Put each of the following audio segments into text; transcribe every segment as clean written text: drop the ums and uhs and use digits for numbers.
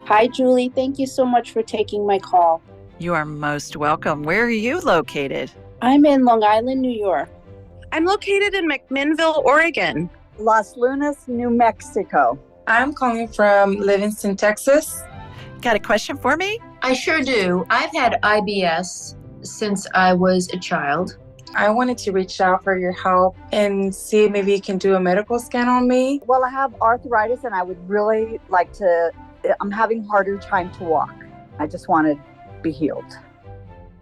Hi, Julie. Thank you so much for taking my call. You are most welcome. Where are you located? I'm in Long Island, New York. I'm located in McMinnville, Oregon. Las Lunas, New Mexico. I'm calling from Livingston, Texas. Got a question for me? I sure do. I've had IBS since I was a child. I wanted to reach out for your help and see if maybe you can do a medical scan on me. Well, I have arthritis and I would really like to, I'm having a harder time to walk. I just want to be healed.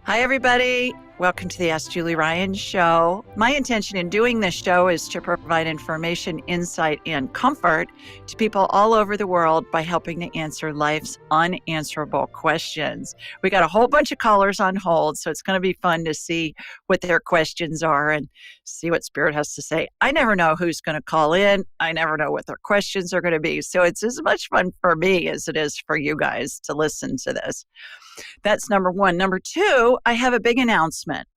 Hi, everybody. Welcome to the Ask Julie Ryan show. My intention in doing this show is to provide information, insight, and comfort to people all over the world by helping to answer life's unanswerable questions. We got a whole bunch of callers on hold, so it's going to be fun to see what their questions are and see what Spirit has to say. I never know who's going to call in. I never know what their questions are going to be. So it's as much fun for me as it is for you guys to listen to this. That's number one. Number two, I have a big announcement.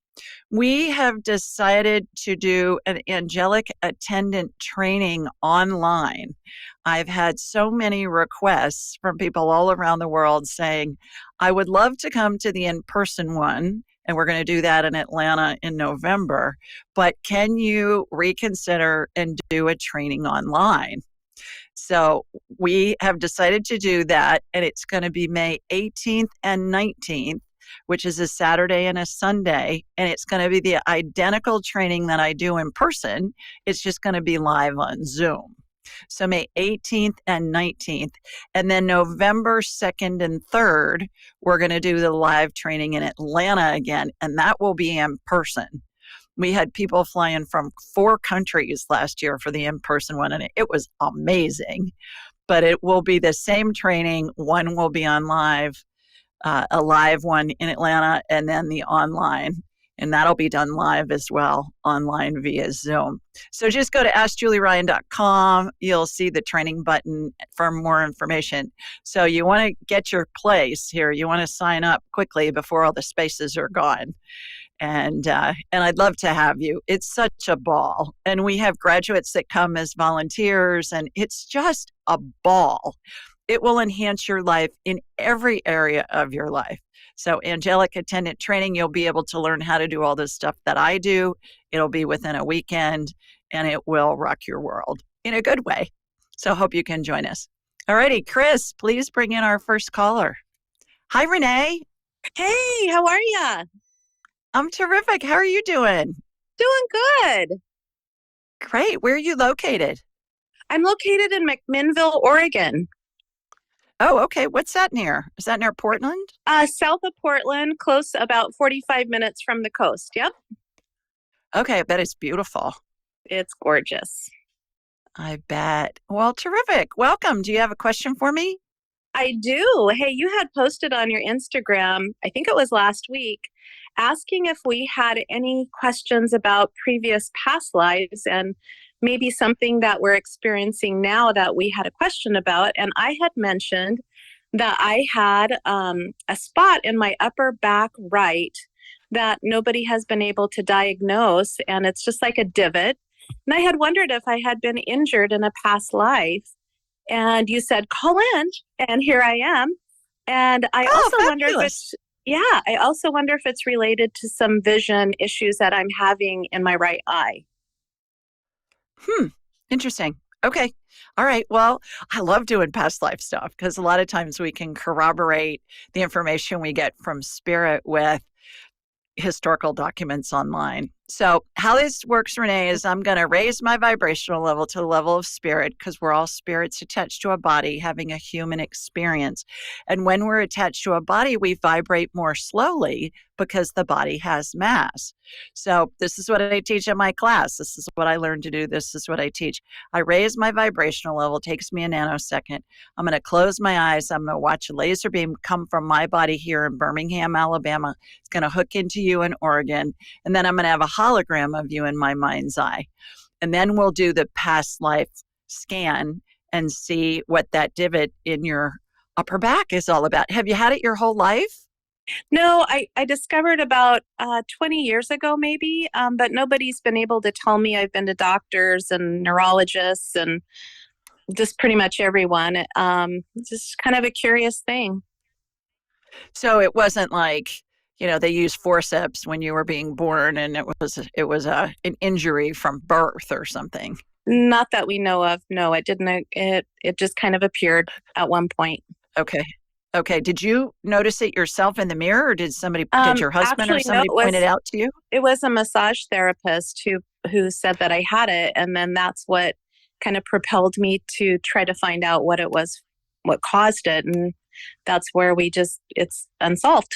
We have decided to do an angelic attendant training online. I've had so many requests from people all around the world saying, I would love to come to the in-person one, and we're going to do that in Atlanta in November, but can you reconsider and do a training online? So we have decided to do that, and it's going to be May 18th and 19th, which is a Saturday and a Sunday, and it's going to be the identical training that I do in person. It's just going to be live on Zoom. So May 18th and 19th, and then November 2nd and 3rd, we're going to do the live training in Atlanta again, and that will be in person. We had people flying from 4 countries last year for the in-person one, and it was amazing. But it will be the same training. One will be on live, a live one in Atlanta, and then the online. And that'll be done live as well, online via Zoom. So just go to AskJulieRyan.com. You'll see the training button for more information. So you want to get your place here. You want to sign up quickly before all the spaces are gone. And I'd love to have you. It's such a ball. And we have graduates that come as volunteers, and it's just a ball. It will enhance your life in every area of your life. So angelic attendant training, you'll be able to learn how to do all this stuff that I do. It'll be within a weekend, and it will rock your world in a good way. So hope you can join us. All righty, Chris, please bring in our first caller. Hi, Renee. Hey, how are ya? I'm terrific. How are you doing? Doing good. Great. Where are you located? I'm located in McMinnville, Oregon. Oh, okay. What's that near? Is that near Portland? South of Portland, close about 45 minutes from the coast. Yep. Okay, I bet it's beautiful. It's gorgeous. I bet. Well, terrific. Welcome. Do you have a question for me? I do. Hey, you had posted on your Instagram, I think it was last week, asking if we had any questions about previous past lives and maybe something that we're experiencing now that we had a question about. And I had mentioned that I had a spot in my upper back right that nobody has been able to diagnose. And it's just like a divot. And I had wondered if I had been injured in a past life. And you said, call in. And here I am. And I also wonder if it's, I also wonder if it's related to some vision issues that I'm having in my right eye. Interesting. Okay. All right. Well, I love doing past life stuff because a lot of times we can corroborate the information we get from spirit with historical documents online. So how this works, Renee, is I'm going to raise my vibrational level to the level of spirit because we're all spirits attached to a body having a human experience. And when we're attached to a body, we vibrate more slowly because the body has mass. So this is what I teach in my class. This is what I learned to do. This is what I teach. I raise my vibrational level. It takes me a nanosecond. I'm going to close my eyes. I'm going to watch a laser beam come from my body here in Birmingham, Alabama. It's going to hook into you in Oregon. And then I'm going to have a hologram of you in my mind's eye. And then we'll do the past life scan and see what that divot in your upper back is all about. Have you had it your whole life? No, I discovered about 20 years ago, maybe, but nobody's been able to tell me. I've been to doctors and neurologists, and just pretty much everyone. Just kind of a curious thing. So it wasn't like, they used forceps when you were being born and it was an injury from birth or something. Not that we know of. No, it didn't. It just kind of appeared at one point. Okay. Did you notice it yourself in the mirror, or did your husband or somebody point it out to you? It was a massage therapist who said that I had it, and then that's what kind of propelled me to try to find out what it was, what caused it, and that's where it's unsolved.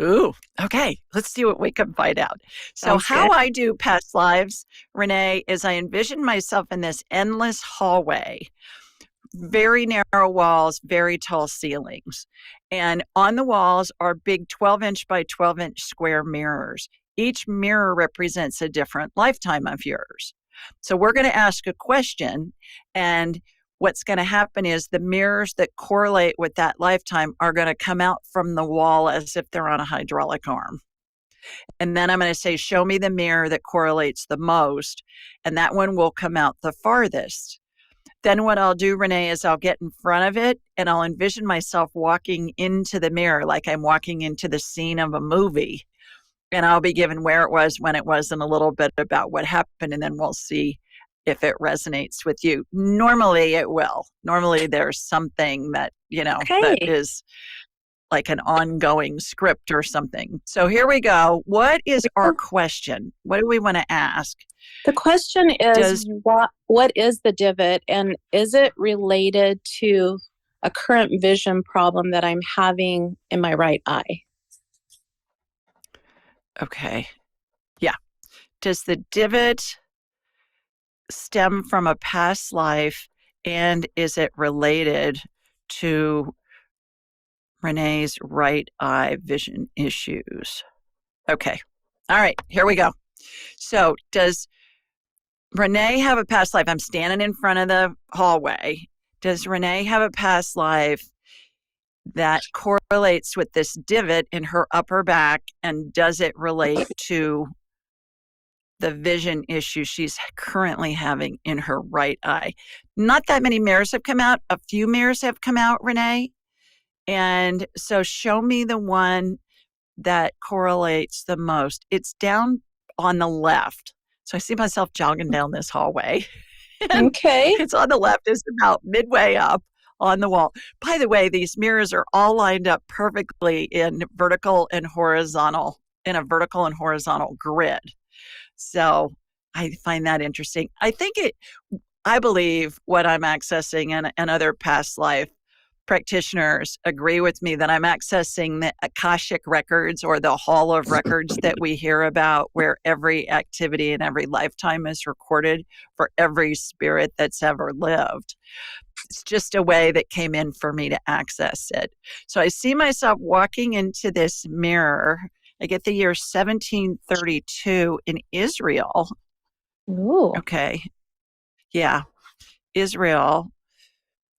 Ooh, okay. Let's see what we can find out. So Sounds how good. I do past lives, Renee, is I envision myself in this endless hallway, very narrow walls, very tall ceilings. And on the walls are big 12-inch by 12-inch square mirrors. Each mirror represents a different lifetime of yours. So we're going to ask a question, and what's going to happen is the mirrors that correlate with that lifetime are going to come out from the wall as if they're on a hydraulic arm. And then I'm going to say, show me the mirror that correlates the most, and that one will come out the farthest. Then what I'll do, Renee, is I'll get in front of it and I'll envision myself walking into the mirror like I'm walking into the scene of a movie. And I'll be given where it was, when it was, and a little bit about what happened. And then we'll see if it resonates with you. Normally it will. Normally there's something that, that is like an ongoing script or something. So here we go. What is our question? What do we want to ask? The question is, what is the divot, and is it related to a current vision problem that I'm having in my right eye? Okay. Yeah. Does the divot stem from a past life, and is it related to Renee's right eye vision issues? Okay. All right. Here we go. So does Renee have a past life? I'm standing in front of the hallway. Does Renee have a past life that correlates with this divot in her upper back, and does it relate to the vision issue she's currently having in her right eye? Not that many mirrors have come out. A few mirrors have come out, Renee. And so show me the one that correlates the most. It's down on the left. So I see myself jogging down this hallway. Okay. It's on the left. It's about midway up on the wall. By the way, these mirrors are all lined up perfectly in a vertical and horizontal grid. So I find that interesting. I believe what I'm accessing, and other past life practitioners agree with me, that I'm accessing the Akashic records, or the hall of records that we hear about, where every activity in every lifetime is recorded for every spirit that's ever lived. It's just a way that came in for me to access it. So I see myself walking into this mirror. I get the year 1732 in Israel. Ooh. Okay. Yeah. Israel.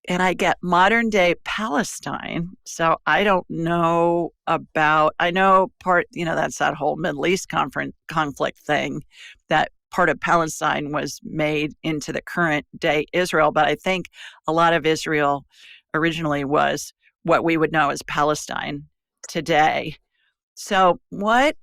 And I get modern day Palestine. So I don't know I know part, that's that whole Middle East conflict thing, that part of Palestine was made into the current day Israel. But I think a lot of Israel originally was what we would know as Palestine today. So what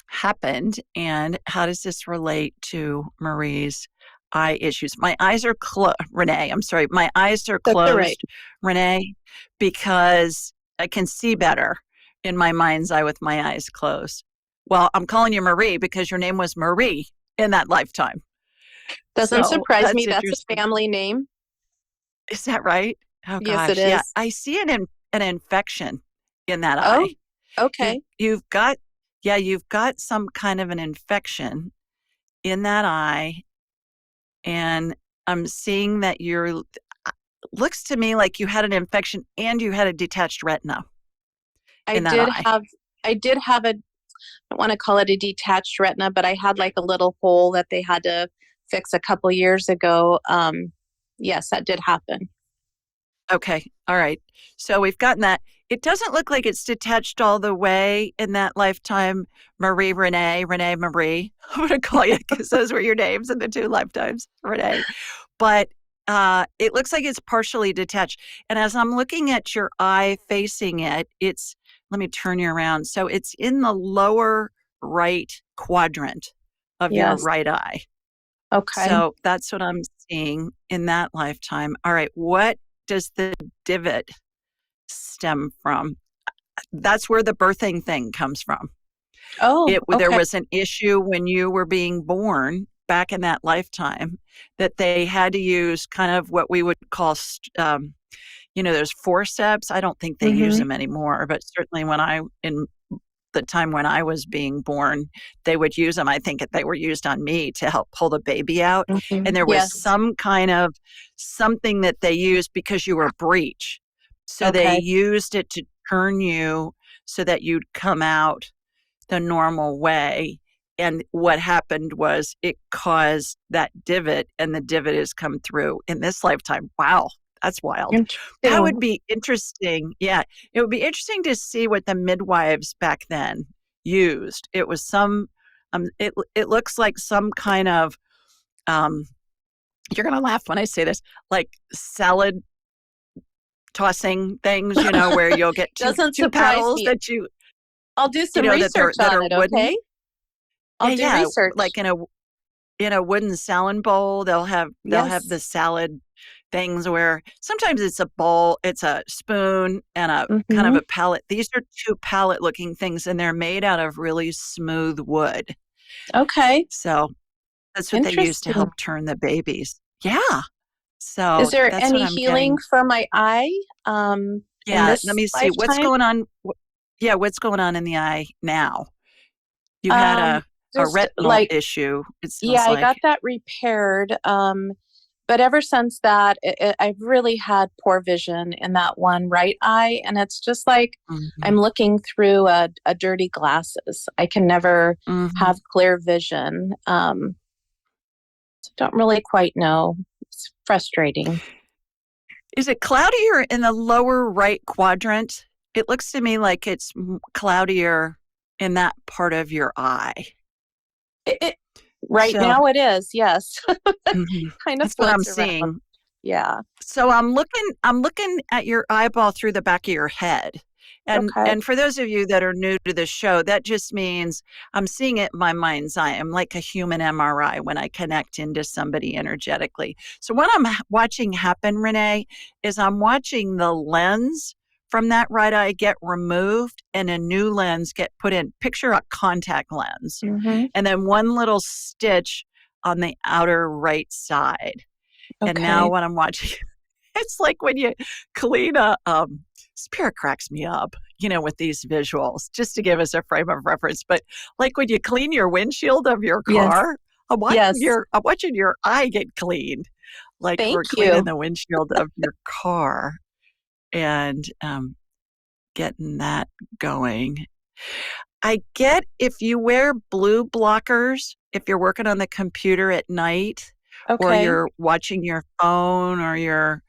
happened, and how does this relate to Marie's eye issues? My eyes are closed, Renee. I'm sorry. My eyes are closed, right. Renee, because I can see better in my mind's eye with my eyes closed. Well, I'm calling you Marie because your name was Marie in that lifetime. Doesn't surprise me. That's interesting. a family name. Is that right? Oh, Yes, gosh. it is. Yeah. I see an infection in that eye. Okay. You've got some kind of an infection in that eye. And I'm seeing that looks to me like you had an infection and you had a detached retina. I did have I don't want to call it a detached retina, but I had like a little hole that they had to fix a couple years ago. Yes, that did happen. Okay. All right. So we've gotten that. It doesn't look like it's detached all the way in that lifetime, Renee, Marie. I'm going to call you because those were your names in the two lifetimes, Renee. But it looks like it's partially detached. And as I'm looking at your eye facing it, let me turn you around. So it's in the lower right quadrant of your Yes. right eye. Okay. So that's what I'm seeing in that lifetime. All right. What does the divot stem from? That's where the birthing thing comes from. Oh, There okay. was an issue when you were being born back in that lifetime that they had to use kind of what we would call, those forceps. I don't think they use them anymore, but certainly in the time when I was being born, they would use them. I think they were used on me to help pull the baby out. And there was Yes. some kind of something that they used because you were breech. So they Okay. used it to turn you so that you'd come out the normal way. And what happened was it caused that divot, and the divot has come through in this lifetime. Wow, that's wild. That would be interesting. Yeah, it would be interesting to see what the midwives back then used. It was it looks like some kind of, you're going to laugh when I say this, like salad tossing things, where you'll get Doesn't two surprise paddles me. that you, I'll do some that research that on are it, wooden. okay? I'll do research. Like in a wooden salad bowl, they'll have Yes. the salad things where sometimes it's a bowl, it's a spoon and a kind of a palette. These are two palette looking things, and they're made out of really smooth wood. Okay. So that's what they use to help turn the babies. Yeah. So is there that's any what I'm healing getting. for my eye? Yeah. In this Let me see what's lifetime? going on. What's going on in the eye now? You had a Just retinal issue. It sounds I like. got that repaired. But ever since that, I've really had poor vision in that one right eye. And it's just like I'm looking through a dirty glasses. I can never have clear vision. So don't really quite know. It's frustrating. Is it cloudier in the lower right quadrant? It looks to me like it's cloudier in that part of your eye. Now it is, yes. Kind of That's what I'm floats around. seeing. Yeah. So I'm looking at your eyeball through the back of your head. And for those of you that are new to the show, that just means I'm seeing it in my mind's eye. I'm like a human MRI when I connect into somebody energetically. So what I'm watching happen, Renee, is I'm watching the lens from that right eye get removed and a new lens get put in. Picture a contact lens. And then one little stitch on the outer right side. And now what I'm watching, it's like when you clean Spirit cracks me up, with these visuals, just to give us a frame of reference. But like when you clean your windshield of your car, I'm watching your eye get cleaned. Like we're cleaning the windshield of your car and getting that going. I get if you wear blue blockers, if you're working on the computer at night, or you're watching your phone, or you're,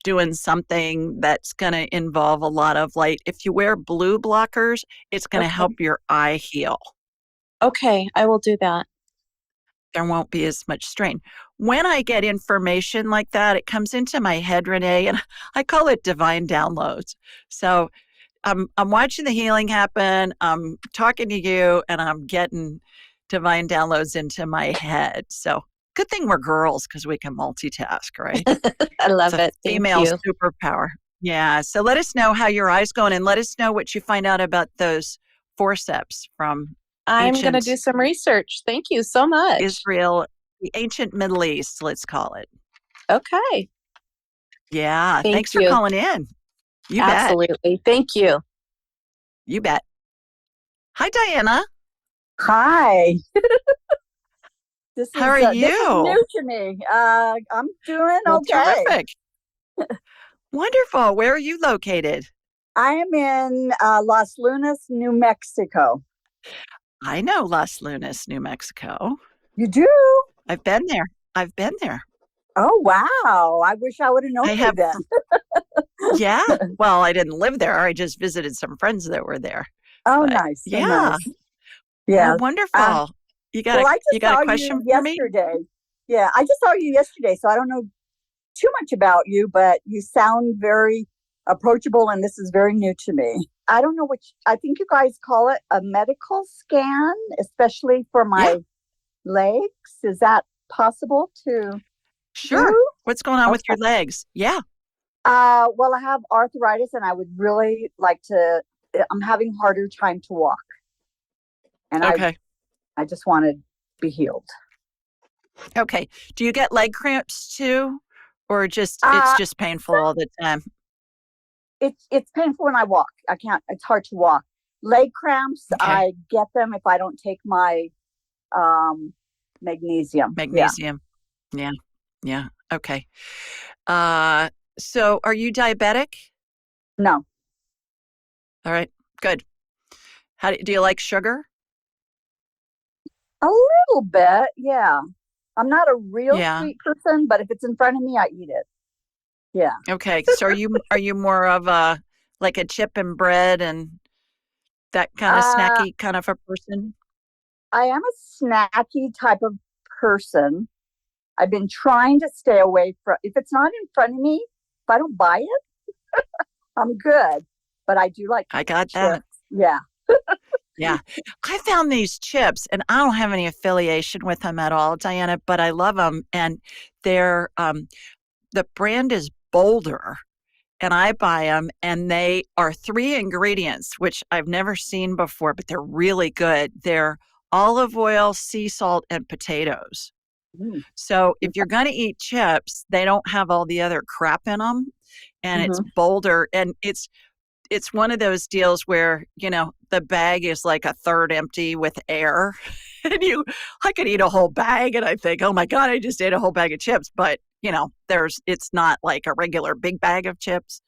doing something that's going to involve a lot of light. If you wear blue blockers, it's going to help your eye heal. Okay, I will do that. There won't be as much strain. When I get information like that, it comes into my head, Renee, and I call it divine downloads. So I'm watching the healing happen. I'm talking to you, and I'm getting divine downloads into my head. So good thing we're girls because we can multitask, right? I love it. Female Thank you. superpower. Yeah. So let us know how your eye's going, and let us know what you find out about those forceps from I'm going to do some research. Thank you so much. Israel, the ancient Middle East, let's call it. Okay. Yeah. Thanks for calling in. You Absolutely. Thank you. You bet. Hi, Diana. Hi. How are you? This is new to me. I'm doing okay. Terrific. Wonderful. Where are you located? I am in Las Lunas, New Mexico. I know Las Lunas, New Mexico. You do? I've been there. Oh, wow. I wish I would have known you then. Yeah. Well, I didn't live there. I just visited some friends that were there. Oh, nice. So yeah. nice. Yeah. Oh, wonderful. You got a question for me? Yesterday. Yeah, I just saw you yesterday, so I don't know too much about you, but you sound very approachable, and this is very new to me. I don't know which, I think you guys call it a medical scan, especially for Yeah, my legs. Is that possible to sure. do? What's going on with Okay. your legs? Yeah. Well, I have arthritis, and I would really like to. I'm having harder time to walk, and Okay. I just want to be healed. Okay. Do you get leg cramps too? Or it's Uh, just painful all the time? it's painful when I walk. I can't. It's hard to walk. Leg cramps, Okay. I get them if I don't take my um magnesium. Yeah. Magnesium. Yeah. Yeah. Okay. Uh, so are you diabetic? No, All right. Good. Do you like sugar? a little bit. Yeah. I'm not a real Yeah. sweet person, but if it's in front of me, I eat it. Yeah. Okay. So are you more of a like a chip and bread and that kind of Uh, snacky kind of a person? I am a snacky type of person. I've been trying to stay away from, if it's not in front of me, if I don't buy it, I'm good. But I do like I got that. chips. Yeah. Yeah. I found these chips and I don't have any affiliation with them at all, Diana, but I love them. And they're, the brand is Boulder and I buy them and they are 3 ingredients, which I've never seen before, but they're really good. They're olive oil, sea salt, and potatoes. Mm-hmm. So if you're going to eat chips, they don't have all the other crap in them. And it's Mm-hmm. Boulder and it's one of those deals where, the bag is like a third empty with air. And I could eat a whole bag and I think, oh my God, I just ate a whole bag of chips. But, it's not like a regular big bag of chips.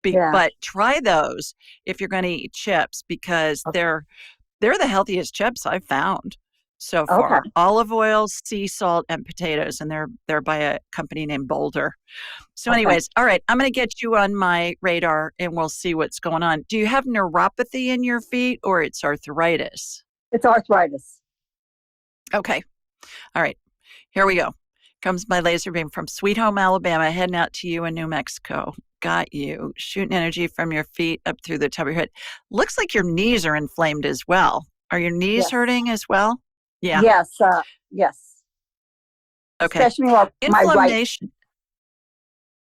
Yeah. But try those if you're going to eat chips because Okay. they're the healthiest chips I've found so Okay. far. Olive oil, sea salt, and potatoes. And they're by a company named Boulder. So Okay. anyways, all right, I'm going to get you on my radar and we'll see what's going on. Do you have neuropathy in your feet or it's arthritis? It's arthritis. Okay. All right. Here we go. Comes my laser beam from Sweet Home, Alabama, heading out to you in New Mexico. Got you. Shooting energy from your feet up through the top of your head. Looks like your knees are inflamed as well. Are your knees Yes. hurting as well? Yeah. Yes. Yes. Okay. Especially my right. Inflammation.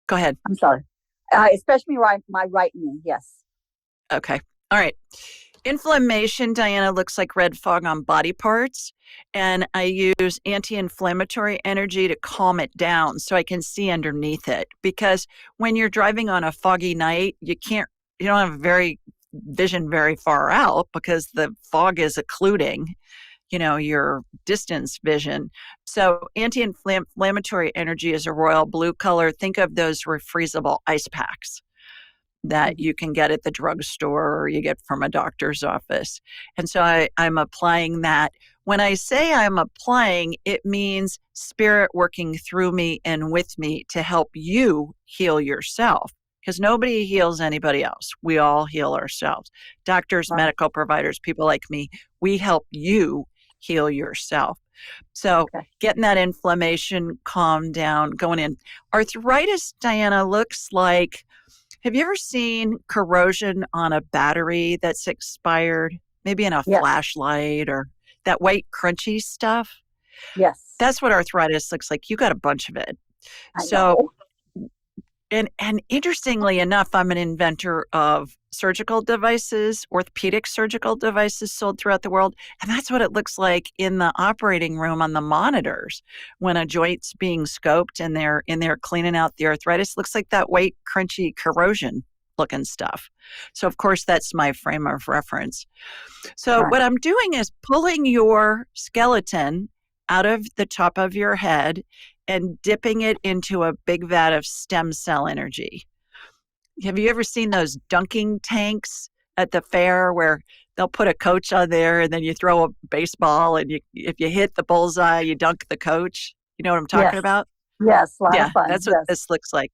Go ahead. I'm sorry. Especially my right knee. Yes. Okay. All right. Inflammation, Diana, looks like red fog on body parts. And I use anti-inflammatory energy to calm it down so I can see underneath it. Because when you're driving on a foggy night, you don't have vision very far out because the fog is occluding, your distance vision. So anti-inflammatory energy is a royal blue color. Think of those refreezable ice packs that you can get at the drugstore or you get from a doctor's office. And so I'm applying that. When I say I'm applying, it means spirit working through me and with me to help you heal yourself because nobody heals anybody else. We all heal ourselves. Doctors, Right. medical providers, people like me, we help you heal yourself. So Okay. getting that inflammation calmed down, going in. Arthritis, Diana, looks like, have you ever seen corrosion on a battery that's expired? Maybe in a Yes. flashlight or that white crunchy stuff? Yes. That's what arthritis looks like. You got a bunch of it. I So, know. and interestingly enough, I'm an inventor of surgical devices, orthopedic surgical devices sold throughout the world. And that's what it looks like in the operating room on the monitors when a joint's being scoped and they're in there cleaning out the arthritis. Looks like that white, crunchy corrosion looking stuff. So, of course, that's my frame of reference. So, Right. what I'm doing is pulling your skeleton out of the top of your head and dipping it into a big vat of stem cell energy. Have you ever seen those dunking tanks at the fair where they'll put a coach on there and then you throw a baseball and if you hit the bullseye, you dunk the coach? You know what I'm talking Yes. about? Yes. A lot Yeah, of fun. that's what Yes. this looks like.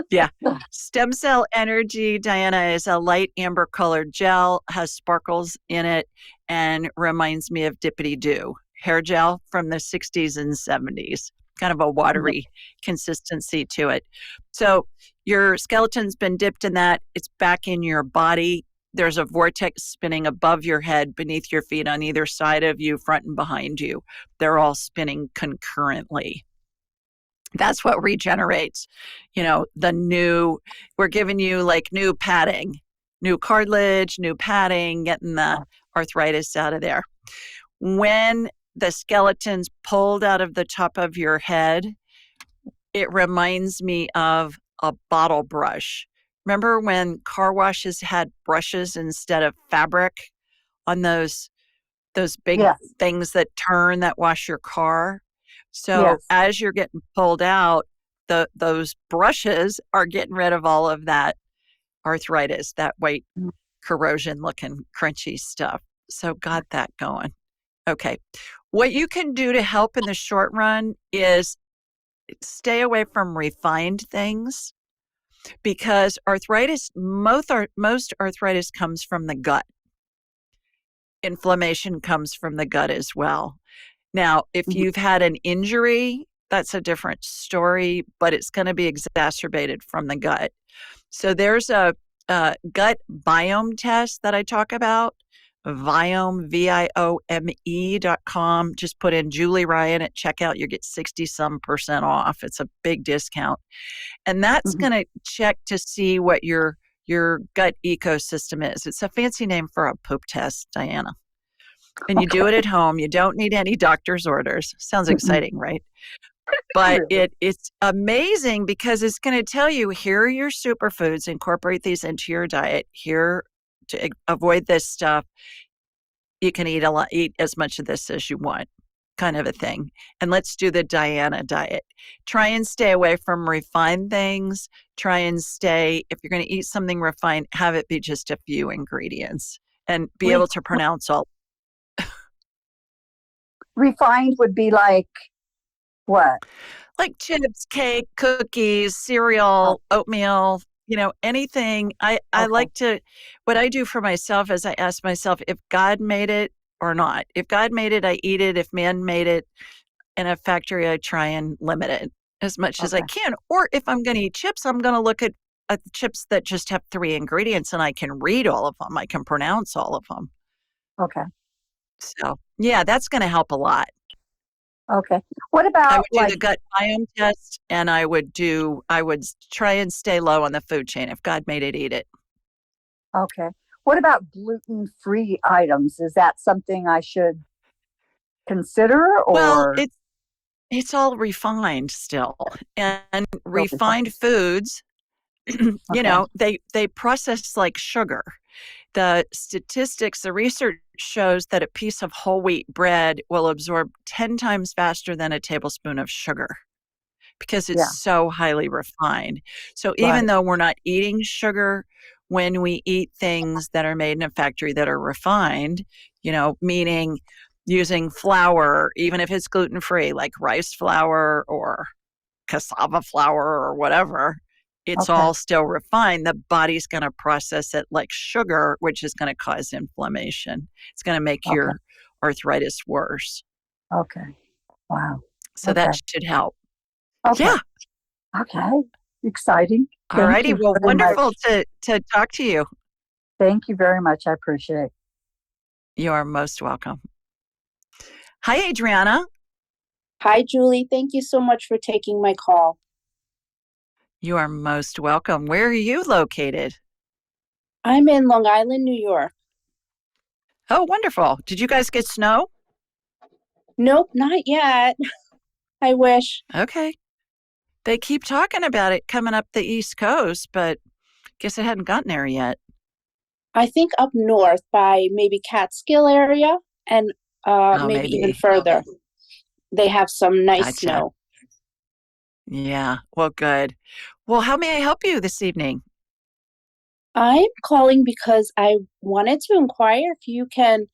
Yeah. Stem cell energy, Diana, is a light amber colored gel, has sparkles in it, and reminds me of Dippity Doo hair gel from the 60s and 70s. kind of a watery consistency to it. So your skeleton's been dipped in that. It's back in your body. There's a vortex spinning above your head, beneath your feet, on either side of you, front and behind you. They're all spinning concurrently. That's what regenerates. We're giving you like new padding, new cartilage, new padding, getting the arthritis out of there. When the skeleton's pulled out of the top of your head, it reminds me of a bottle brush. Remember when car washes had brushes instead of fabric on those big things that turn that wash your car? So as you're getting pulled out, those brushes are getting rid of all of that arthritis, that white corrosion looking crunchy stuff. So got that going. Okay. What you can do to help in the short run is stay away from refined things, because most arthritis comes from the gut. Inflammation comes from the gut as well. Now, if you've had an injury, that's a different story, but it's going to be exacerbated from the gut. So there's a gut biome test that I talk about. Viome, VIOME.com. Just put in Julie Ryan at checkout. You get 60% off. It's a big discount. And that's going to check to see what your gut ecosystem is. It's a fancy name for a poop test, Diana. And you do it at home. You don't need any doctor's orders. Sounds exciting, right? But it's amazing because it's going to tell you, here are your superfoods. Incorporate these into your diet. Here to avoid this stuff. You can eat as much of this as you want, kind of a thing. And let's do the Diana diet. Try and stay away from refined things. Try and if you're going to eat something refined, have it be just a few ingredients and be able to pronounce all. Refined would be like what? Like chips, cake, cookies, cereal, oatmeal, anything. I like what I do for myself is I ask myself if God made it or not. If God made it, I eat it. If man made it in a factory, I try and limit it as much as I can. Or if I'm going to eat chips, I'm going to look at chips that just have 3 ingredients and I can read all of them. I can pronounce all of them. Okay. So, yeah, that's going to help a lot. Okay. What about I would do the gut biome test, and I would try and stay low on the food chain. If God made it, eat it. Okay. What about gluten-free items? Is that something I should consider, or? Well, it's all refined still, and refined foods, they process like sugar. The research shows that a piece of whole wheat bread will absorb 10 times faster than a tablespoon of sugar because it's so highly refined. So even though we're not eating sugar, when we eat things that are made in a factory that are refined, meaning using flour, even if it's gluten-free, like rice flour or cassava flour or whatever, it's all still refined. The body's going to process it like sugar, which is going to cause inflammation. It's going to make your arthritis worse. Okay. Wow. So that should help. Okay. Yeah. Okay. Exciting. All righty. Well, wonderful to talk to you. Thank you very much. I appreciate it. You are most welcome. Hi, Adriana. Hi, Julie. Thank you so much for taking my call. You are most welcome. Where are you located? I'm in Long Island, New York. Oh, wonderful. Did you guys get snow? Nope, not yet. I wish. Okay. They keep talking about it coming up the East Coast, but guess it hadn't gotten there yet. I think up north by maybe Catskill area and maybe even further. They have some nice snow. Yeah. Well, good. Well, how may I help you this evening? I'm calling because I wanted to inquire if you can,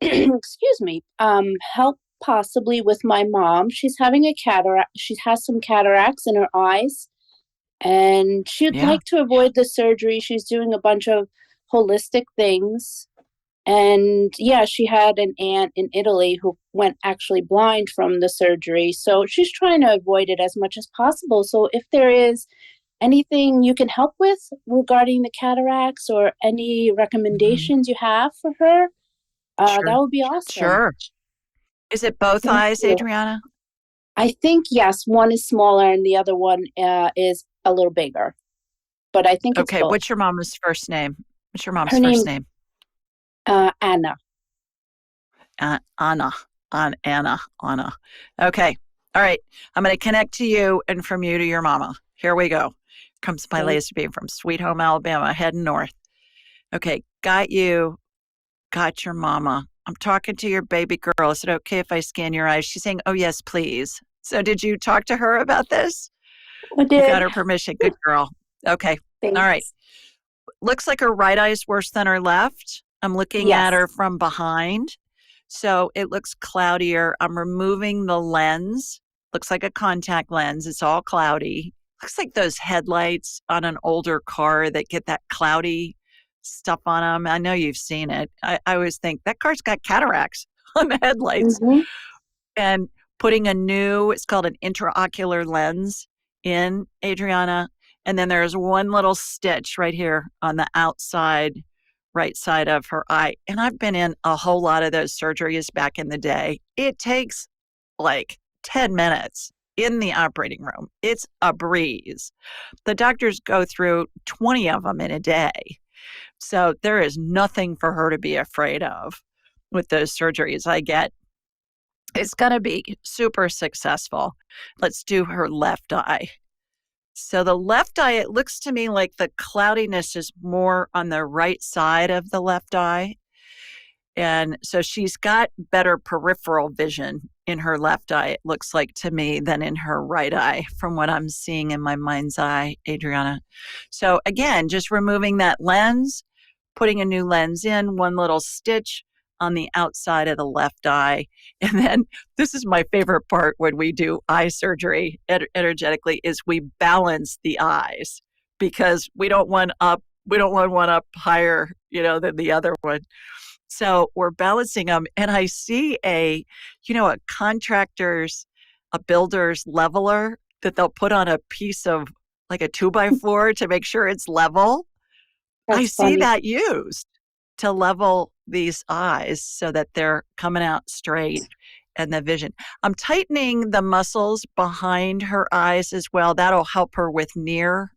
excuse me, help possibly with my mom. She's having a cataract. She has some cataracts in her eyes, and she'd like to avoid the surgery. She's doing a bunch of holistic things, And yeah, she had an aunt in Italy who went actually blind from the surgery. So she's trying to avoid it as much as possible. So if there is anything you can help with regarding the cataracts or any recommendations you have for her, that Sure. would be awesome. Sure. Is it both Thank eyes, you. Adriana? I think, yes, one is smaller and the other one is a little bigger. But I think it's Okay. both. What's your mom's first name? What's your mom's Her name, first name? Anna. Anna. Anna. Okay. All right. I'm going to connect to you and from you to your mama. Here we go. Comes my laser beam from Sweet Home, Alabama, heading north. Okay. Got you. Got your mama. I'm talking to your baby girl. Is it okay if I scan your eyes? She's saying, oh, yes, please. So did you talk to her about this? I You got did. her permission. Good girl. Okay. Thanks. All right. Looks like her right eye is worse than her left. I'm looking Yes. at her from behind. So it looks cloudier. I'm removing the lens. Looks like a contact lens. It's all cloudy. Looks like those headlights on an older car that get that cloudy stuff on them. I know you've seen it. I always think that car's got cataracts on the headlights. Mm-hmm. And putting a new, it's called an intraocular lens in, Adriana. And then there's one little stitch right here on the outside right side of her eye. And I've been in a whole lot of those surgeries back in the day. It takes like 10 minutes in the operating room. It's a breeze. The doctors go through 20 of them in a day. So there is nothing for her to be afraid of with those surgeries. I get it's going to be super successful. Let's do her left eye. So the left eye, it looks to me like the cloudiness is more on the right side of the left eye. And so she's got better peripheral vision in her left eye, it looks like to me, than in her right eye from what I'm seeing in my mind's eye, Adriana. So again, just removing that lens, putting a new lens in, one little stitch on the outside of the left eye. And then this is my favorite part when we do eye surgery energetically is we balance the eyes because we don't want one up higher, than the other one. So we're balancing them. And I see a builder's leveler that they'll put on a piece of like a 2x4 to make sure it's level. That's I see funny. that used to level these eyes so that they're coming out straight and the vision. I'm tightening the muscles behind her eyes as well. That'll help her with near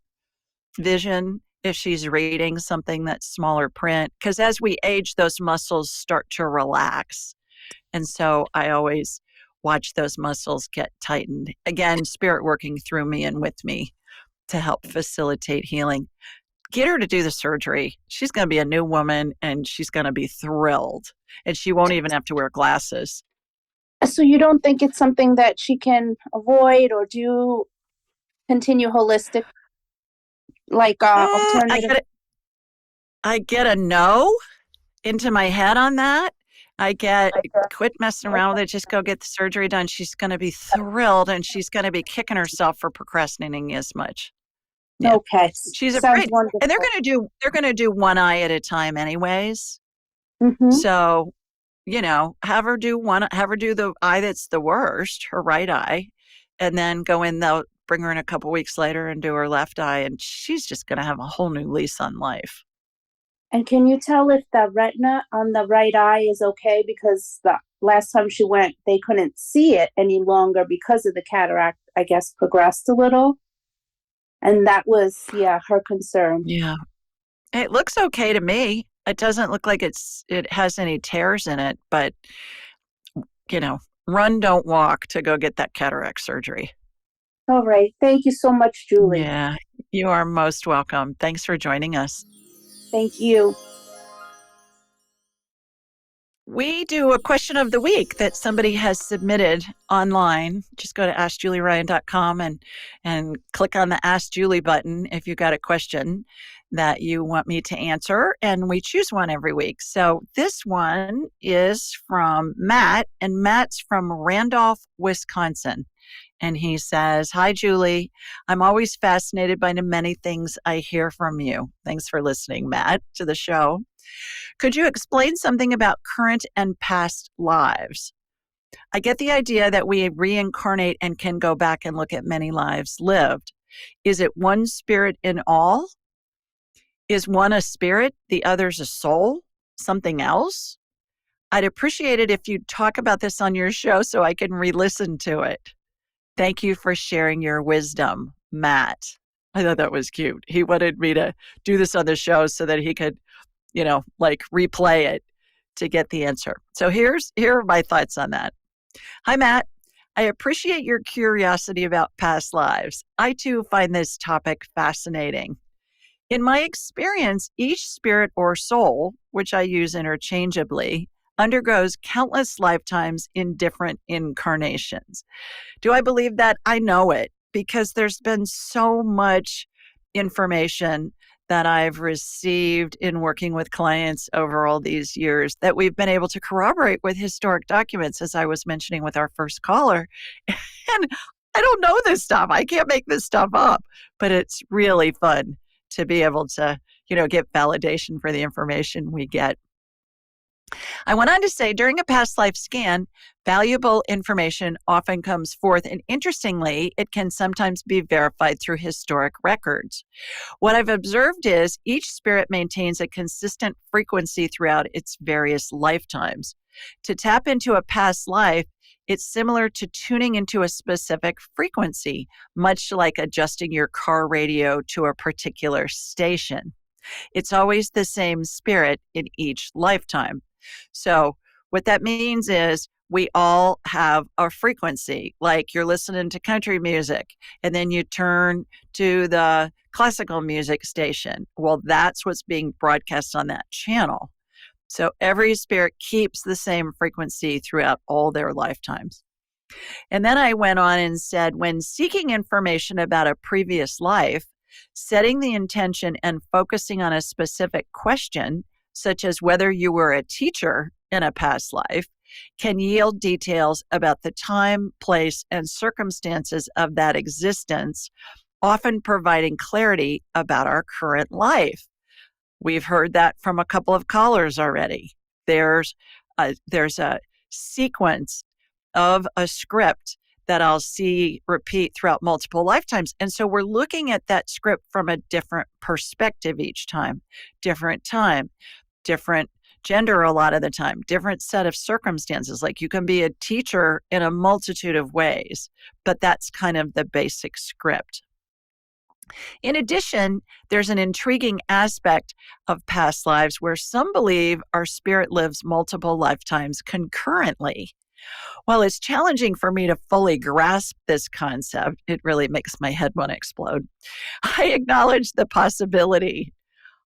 vision if she's reading something that's smaller print. Because as we age, those muscles start to relax. And so I always watch those muscles get tightened. Again, spirit working through me and with me to help facilitate healing. Get her to do the surgery. She's going to be a new woman and she's going to be thrilled. And she won't even have to wear glasses. So you don't think it's something that she can avoid or do continue holistic, like alternative? I get a no into my head on that. I get quit messing around with it. Just go get the surgery done. She's going to be thrilled and she's going to be kicking herself for procrastinating as much. Yeah. Okay. She's Sounds afraid. wonderful. And they're going to do one eye at a time anyways. Mm-hmm. So, have her do the eye that's the worst, her right eye, and then go in, they'll bring her in a couple weeks later and do her left eye. And she's just going to have a whole new lease on life. And can you tell if the retina on the right eye is okay? Because the last time she went, they couldn't see it any longer because of the cataract, I guess, progressed a little. And that was, her concern. Yeah. It looks okay to me. It doesn't look like it has any tears in it, but, run, don't walk to go get that cataract surgery. All right. Thank you so much, Julie. Yeah, you are most welcome. Thanks for joining us. Thank you. We do a question of the week that somebody has submitted online. Just go to askjulieryan.com and click on the Ask Julie button if you got a question that you want me to answer, and we choose one every week. So this one is from Matt, and Matt's from Randolph, Wisconsin. And he says, "Hi, Julie. I'm always fascinated by the many things I hear from you." Thanks for listening, Matt, to the show. "Could you explain something about current and past lives? I get the idea that we reincarnate and can go back and look at many lives lived. Is it one spirit in all? Is one a spirit, the other's a soul? Something else? I'd appreciate it if you'd talk about this on your show so I can re-listen to it. Thank you for sharing your wisdom, Matt." I thought that was cute. He wanted me to do this on the show so that he could, replay it to get the answer. So here are my thoughts on that. "Hi, Matt. I appreciate your curiosity about past lives. I too find this topic fascinating. In my experience, each spirit or soul, which I use interchangeably, undergoes countless lifetimes in different incarnations. Do I believe that? I know it because there's been so much information that I've received in working with clients over all these years that we've been able to corroborate with historic documents, as I was mentioning with our first caller. And I don't know this stuff. I can't make this stuff up, but it's really fun to be able to, get validation for the information we get. I went on to say, during a past life scan, valuable information often comes forth, and interestingly, it can sometimes be verified through historic records. What I've observed is each spirit maintains a consistent frequency throughout its various lifetimes. To tap into a past life, it's similar to tuning into a specific frequency, much like adjusting your car radio to a particular station. It's always the same spirit in each lifetime. So what that means is we all have a frequency, like you're listening to country music and then you turn to the classical music station. Well, that's what's being broadcast on that channel. So every spirit keeps the same frequency throughout all their lifetimes. And then I went on and said, when seeking information about a previous life, setting the intention and focusing on a specific question, such as whether you were a teacher in a past life, can yield details about the time, place, and circumstances of that existence, often providing clarity about our current life. We've heard that from a couple of callers already. There's a sequence of a script that I'll see repeat throughout multiple lifetimes. And so we're looking at that script from a different perspective each time, different gender a lot of the time, different set of circumstances. Like you can be a teacher in a multitude of ways, but that's kind of the basic script. In addition, there's an intriguing aspect of past lives where some believe our spirit lives multiple lifetimes concurrently. While it's challenging for me to fully grasp this concept, it really makes my head want to explode. I acknowledge the possibility.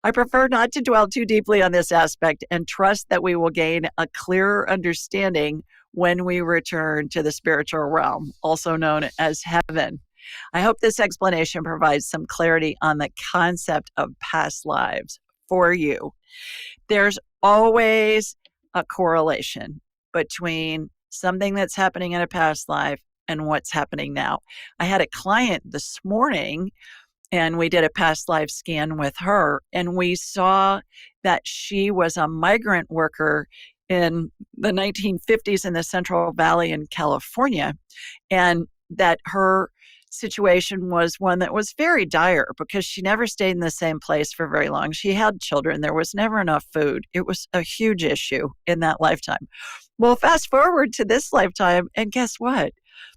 I prefer not to dwell too deeply on this aspect and trust that we will gain a clearer understanding when we return to the spiritual realm, also known as heaven. I hope this explanation provides some clarity on the concept of past lives for you. There's always a correlation between something that's happening in a past life and what's happening now. I had a client this morning and we did a past life scan with her, and we saw that she was a migrant worker in the 1950s in the Central Valley in California, and that her situation was one that was very dire because she never stayed in the same place for very long. She had children. There was never enough food. It was a huge issue in that lifetime. Well, fast forward to this lifetime, and guess what?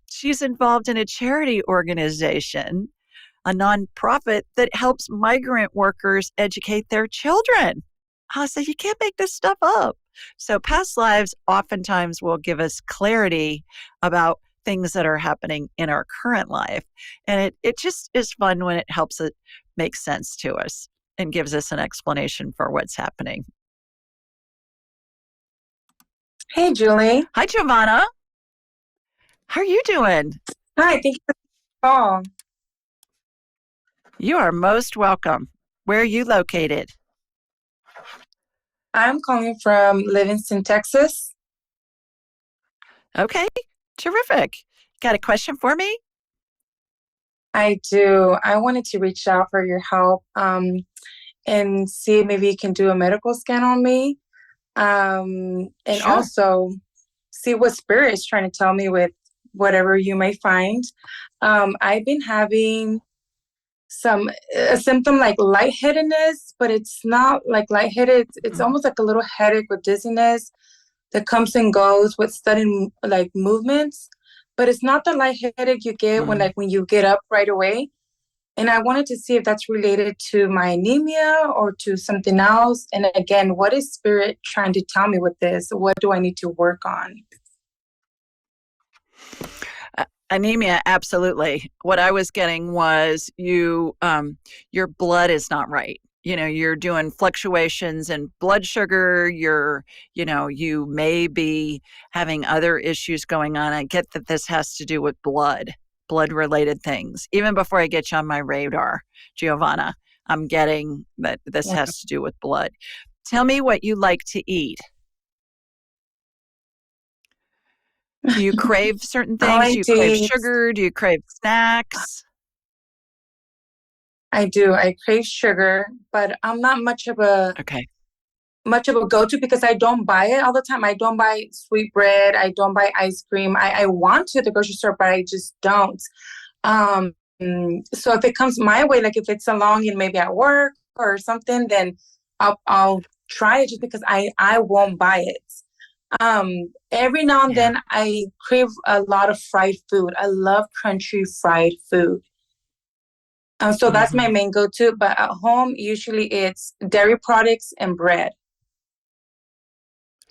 She's involved in a charity organization, a nonprofit that helps migrant workers educate their children. So you can't make this stuff up. So past lives oftentimes will give us clarity about things that are happening in our current life. And it just is fun when it helps it make sense to us and gives us an explanation for what's happening. Hey, Julie. Hi, Giovanna. How are you doing? Hi, thank you for the call. You are most welcome. Where are you located? I'm calling from Livingston, Texas. Okay, terrific. Got a question for me? I do. I wanted to reach out for your help and see if maybe you can do a medical scan on me. And Sure. also see what spirit is trying to tell me with whatever you may find. I've been having a symptom like lightheadedness, but it's not like lightheaded. It's almost like a little headache with dizziness that comes and goes with sudden like movements. But it's not the lightheaded you get when you get up right away. And I wanted to see if that's related to my anemia or to something else. And again, what is spirit trying to tell me with this? What do I need to work on? Anemia, absolutely. What I was getting was your blood is not right. You're doing fluctuations in blood sugar. You may be having other issues going on. I get that this has to do with blood-related things. Even before I get you on my radar, Giovanna, I'm getting that this has to do with blood. Tell me what you like to eat. Do you crave certain things? Do you crave sugar? Do you crave snacks? I do. I crave sugar, but I'm not much of a go-to because I don't buy it all the time. I don't buy sweet bread. I don't buy ice cream. I want to at the grocery store, but I just don't. So if it comes my way, like if it's along and maybe at work or something, then I'll try it just because I won't buy it. Every now and then I crave a lot of fried food. I love crunchy fried food. So that's my main go-to. But at home, usually it's dairy products and bread.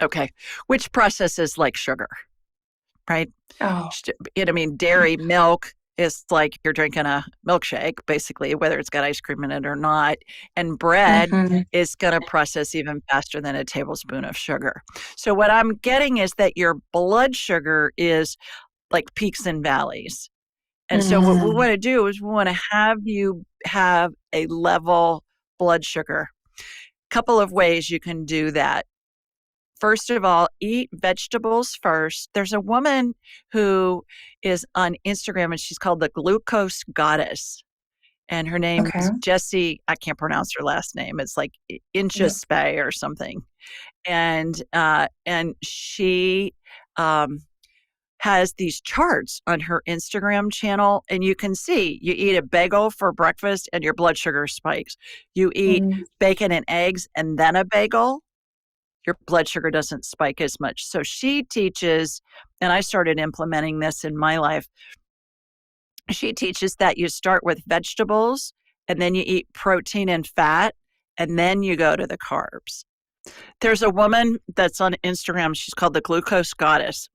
Okay. Which processes like sugar, right? Oh. Dairy milk is like you're drinking a milkshake, basically, whether it's got ice cream in it or not. And bread is going to process even faster than a tablespoon of sugar. So what I'm getting is that your blood sugar is like peaks and valleys. And so what we want to do is we want to have you have a level blood sugar. Couple of ways you can do that. First of all, eat vegetables first. There's a woman who is on Instagram and she's called the Glucose Goddess. And her name is Jessie. I can't pronounce her last name. It's like Inchespe or something. And she has these charts on her Instagram channel, and you can see you eat a bagel for breakfast and your blood sugar spikes. You eat bacon and eggs and then a bagel, your blood sugar doesn't spike as much. So she teaches, and I started implementing this in my life. She teaches that you start with vegetables and then you eat protein and fat, and then you go to the carbs. There's a woman that's on Instagram. She's called the Glucose Goddess.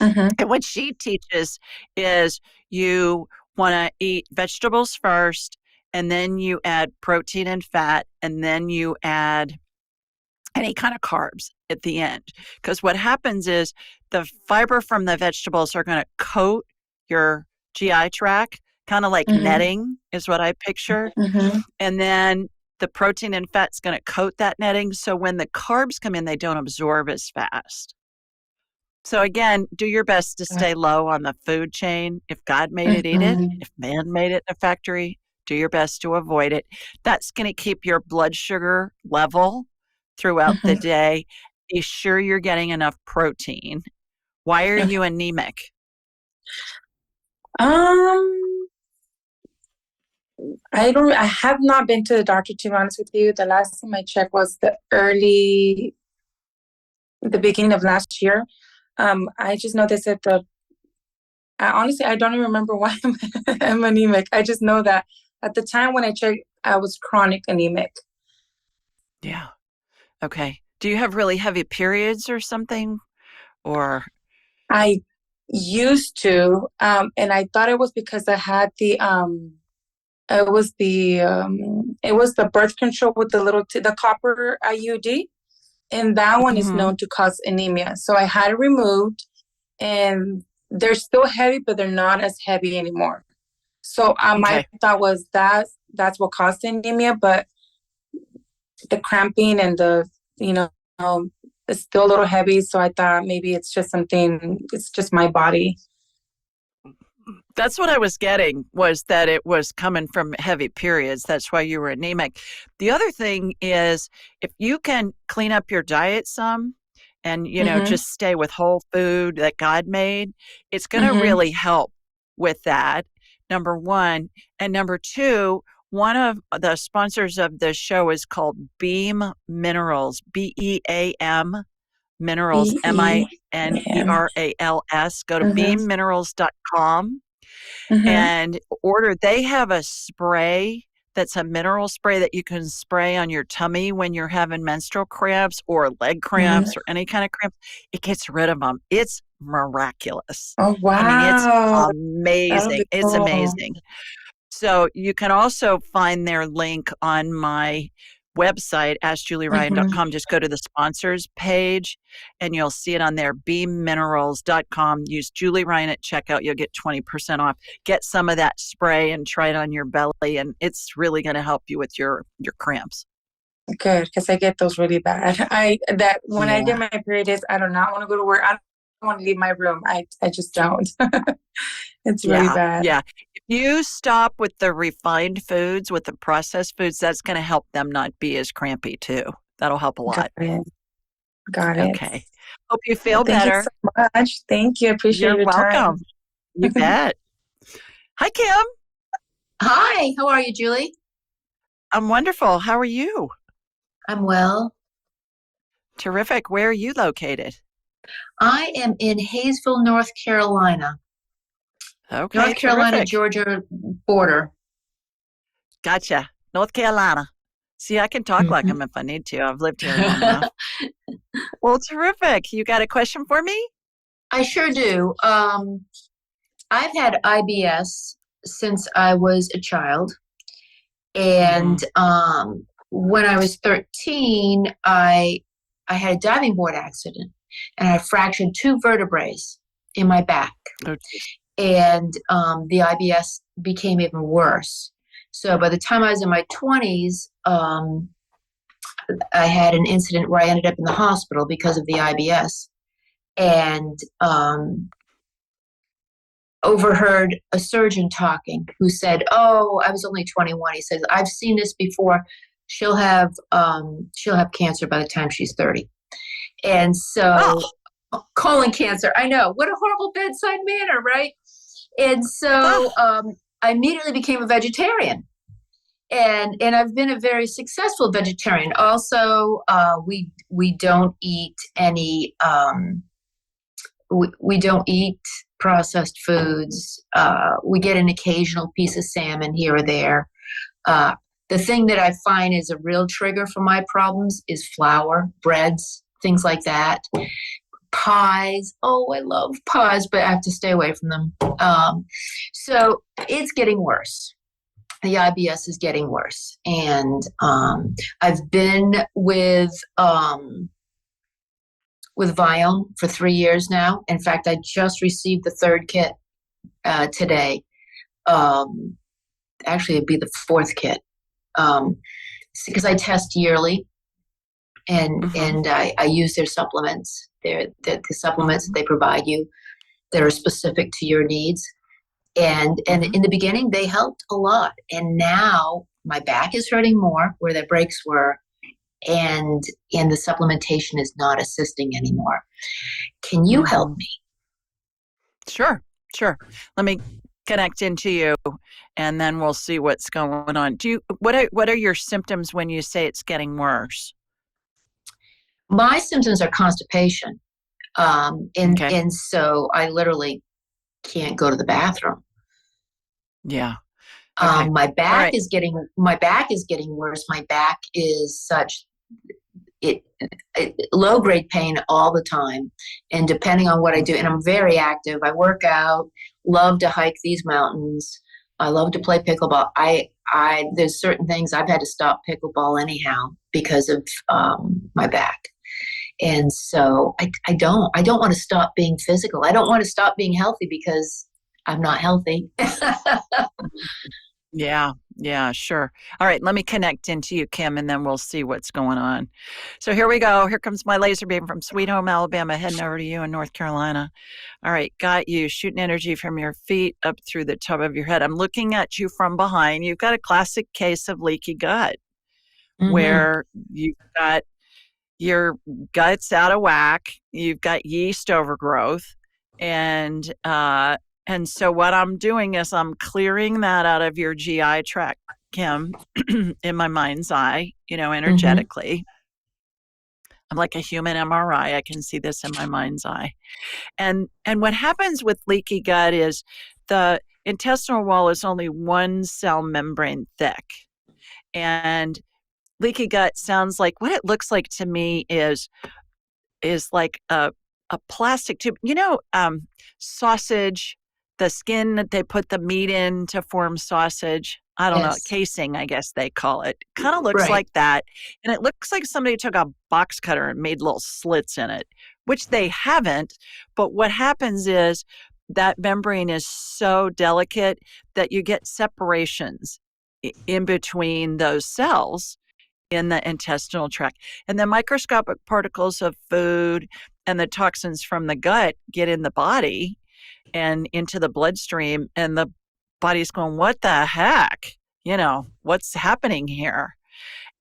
And what she teaches is you want to eat vegetables first, and then you add protein and fat, and then you add any kind of carbs at the end. Because what happens is the fiber from the vegetables are going to coat your GI tract, kind of like netting is what I picture. And then the protein and fat's going to coat that netting. So when the carbs come in, they don't absorb as fast. So again, do your best to stay low on the food chain. If God made it, eat it. If man made it in a factory, do your best to avoid it. That's going to keep your blood sugar level throughout the day. Be sure you're getting enough protein. Why are you anemic? I have not been to the doctor, to be honest with you. The last time I checked was the beginning of last year. I just know they said honestly, I don't even remember why I'm anemic. I just know that at the time when I checked, I was chronic anemic. Yeah. Okay. Do you have really heavy periods or something? Or I used to, and I thought it was because I had it was the birth control with the copper IUD, and that one is known to cause anemia. So I had it removed, and they're still heavy, but they're not as heavy anymore. So my thought was that's what caused the anemia, but the cramping and it's still a little heavy. So I thought maybe it's just my body. That's what I was getting, was that it was coming from heavy periods. That's why you were anemic. The other thing is, if you can clean up your diet some and, just stay with whole food that God made, it's going to really help with that, number one. And number two, one of the sponsors of this show is called Beam Minerals, BEAM Minerals, MINERALS. Go to beamminerals.com and order. They have a spray that's a mineral spray that you can spray on your tummy when you're having menstrual cramps or leg cramps or any kind of cramps. It gets rid of them. It's miraculous. Oh, wow. I mean, it's amazing. Cool. It's amazing. So you can also find their link on my website, AskJulieRyan.com. Just go to the sponsors page and you'll see it on there, beamminerals.com. Use Julie Ryan at checkout. You'll get 20% off. Get some of that spray and try it on your belly, and it's really going to help you with your cramps. Good, because I get those really bad. When I get my periods, I do not want to go to work. I don't want to leave my room. I just don't. It's really bad. Yeah. If you stop with the refined foods, with the processed foods, that's going to help them not be as crampy too. That'll help a lot. Got it. Okay. Hope you feel better. Thank you so much. Thank you. I appreciate your time. You're welcome. You bet. Hi, Kim. Hi, how are you, Julie? I'm wonderful. How are you? I'm well. Terrific. Where are you located? I am in Hayesville, North Carolina. Okay. North Carolina, terrific. Georgia border. Gotcha. North Carolina. See, I can talk like them if I need to. I've lived here long enough. Well, terrific. You got a question for me? I sure do. I've had IBS since I was a child. And when I was 13, I had a diving board accident and I fractured 2 vertebrae in my back. Okay. And the IBS became even worse. So by the time I was in my 20s, I had an incident where I ended up in the hospital because of the IBS, and overheard a surgeon talking who said, "Oh, I was only 21." He says, "I've seen this before. She'll have cancer by the time she's 30." And so, colon cancer. I know, what a horrible bedside manner, right? And so I immediately became a vegetarian. And I've been a very successful vegetarian. Also, we don't eat any we don't eat processed foods. We get an occasional piece of salmon here or there. The thing that I find is a real trigger for my problems is flour, breads, things like that. Pies. Oh, I love pies, but I have to stay away from them. So it's getting worse. The IBS is getting worse. And I've been with Viome for 3 years now. In fact, I just received the 3rd kit today. Actually, it'd be the 4th kit. Because I test yearly. And I use their supplements. The supplements that they provide you that are specific to your needs. And in the beginning, they helped a lot. And now my back is hurting more where the breaks were, and the supplementation is not assisting anymore. Can you help me? Sure. Let me connect into you, and then we'll see what's going on. What are your symptoms when you say it's getting worse? My symptoms are constipation. And so I literally can't go to the bathroom. Yeah. Okay. My back is getting worse. My back is such low grade pain all the time. And depending on what I do, and I'm very active. I work out, love to hike these mountains. I love to play pickleball. There's certain things I've had to stop pickleball anyhow because of my back. And so I don't want to stop being physical. I don't want to stop being healthy because I'm not healthy. Yeah. Yeah, sure. All right, let me connect into you, Kim, and then we'll see what's going on. So here we go. Here comes my laser beam from Sweet Home, Alabama, heading over to you in North Carolina. All right, got you. Shooting energy from your feet up through the top of your head. I'm looking at you from behind. You've got a classic case of leaky gut where you've got your gut's out of whack. You've got yeast overgrowth, and so what I'm doing is I'm clearing that out of your GI tract, Kim, in my mind's eye, energetically. I'm like a human MRI. I can see this in my mind's eye. And what happens with leaky gut is the intestinal wall is only one cell membrane thick. And leaky gut sounds like, what it looks like to me is like a plastic tube. Sausage, the skin that they put the meat in to form sausage. I don't know, casing, I guess they call it. Kind of looks like that. And it looks like somebody took a box cutter and made little slits in it, which they haven't. But what happens is that membrane is so delicate that you get separations in between those cells in the intestinal tract. And the microscopic particles of food and the toxins from the gut get in the body and into the bloodstream, and the body's going, what the heck? What's happening here?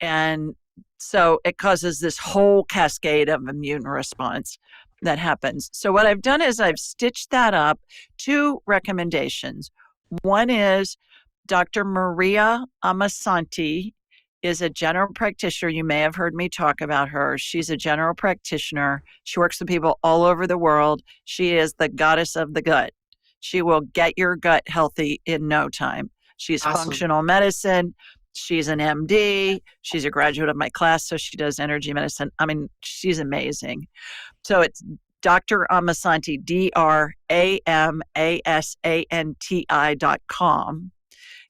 And so it causes this whole cascade of immune response that happens. So what I've done is I've stitched that up. 2 recommendations. One is Dr. Maria Amasanti is a general practitioner. You may have heard me talk about her. She's a general practitioner. She works with people all over the world. She is the goddess of the gut. She will get your gut healthy in no time. She's functional medicine. She's an MD. She's a graduate of my class, so she does energy medicine. I mean, she's amazing. So it's Dr. Amasanti, DrAmasanti.com.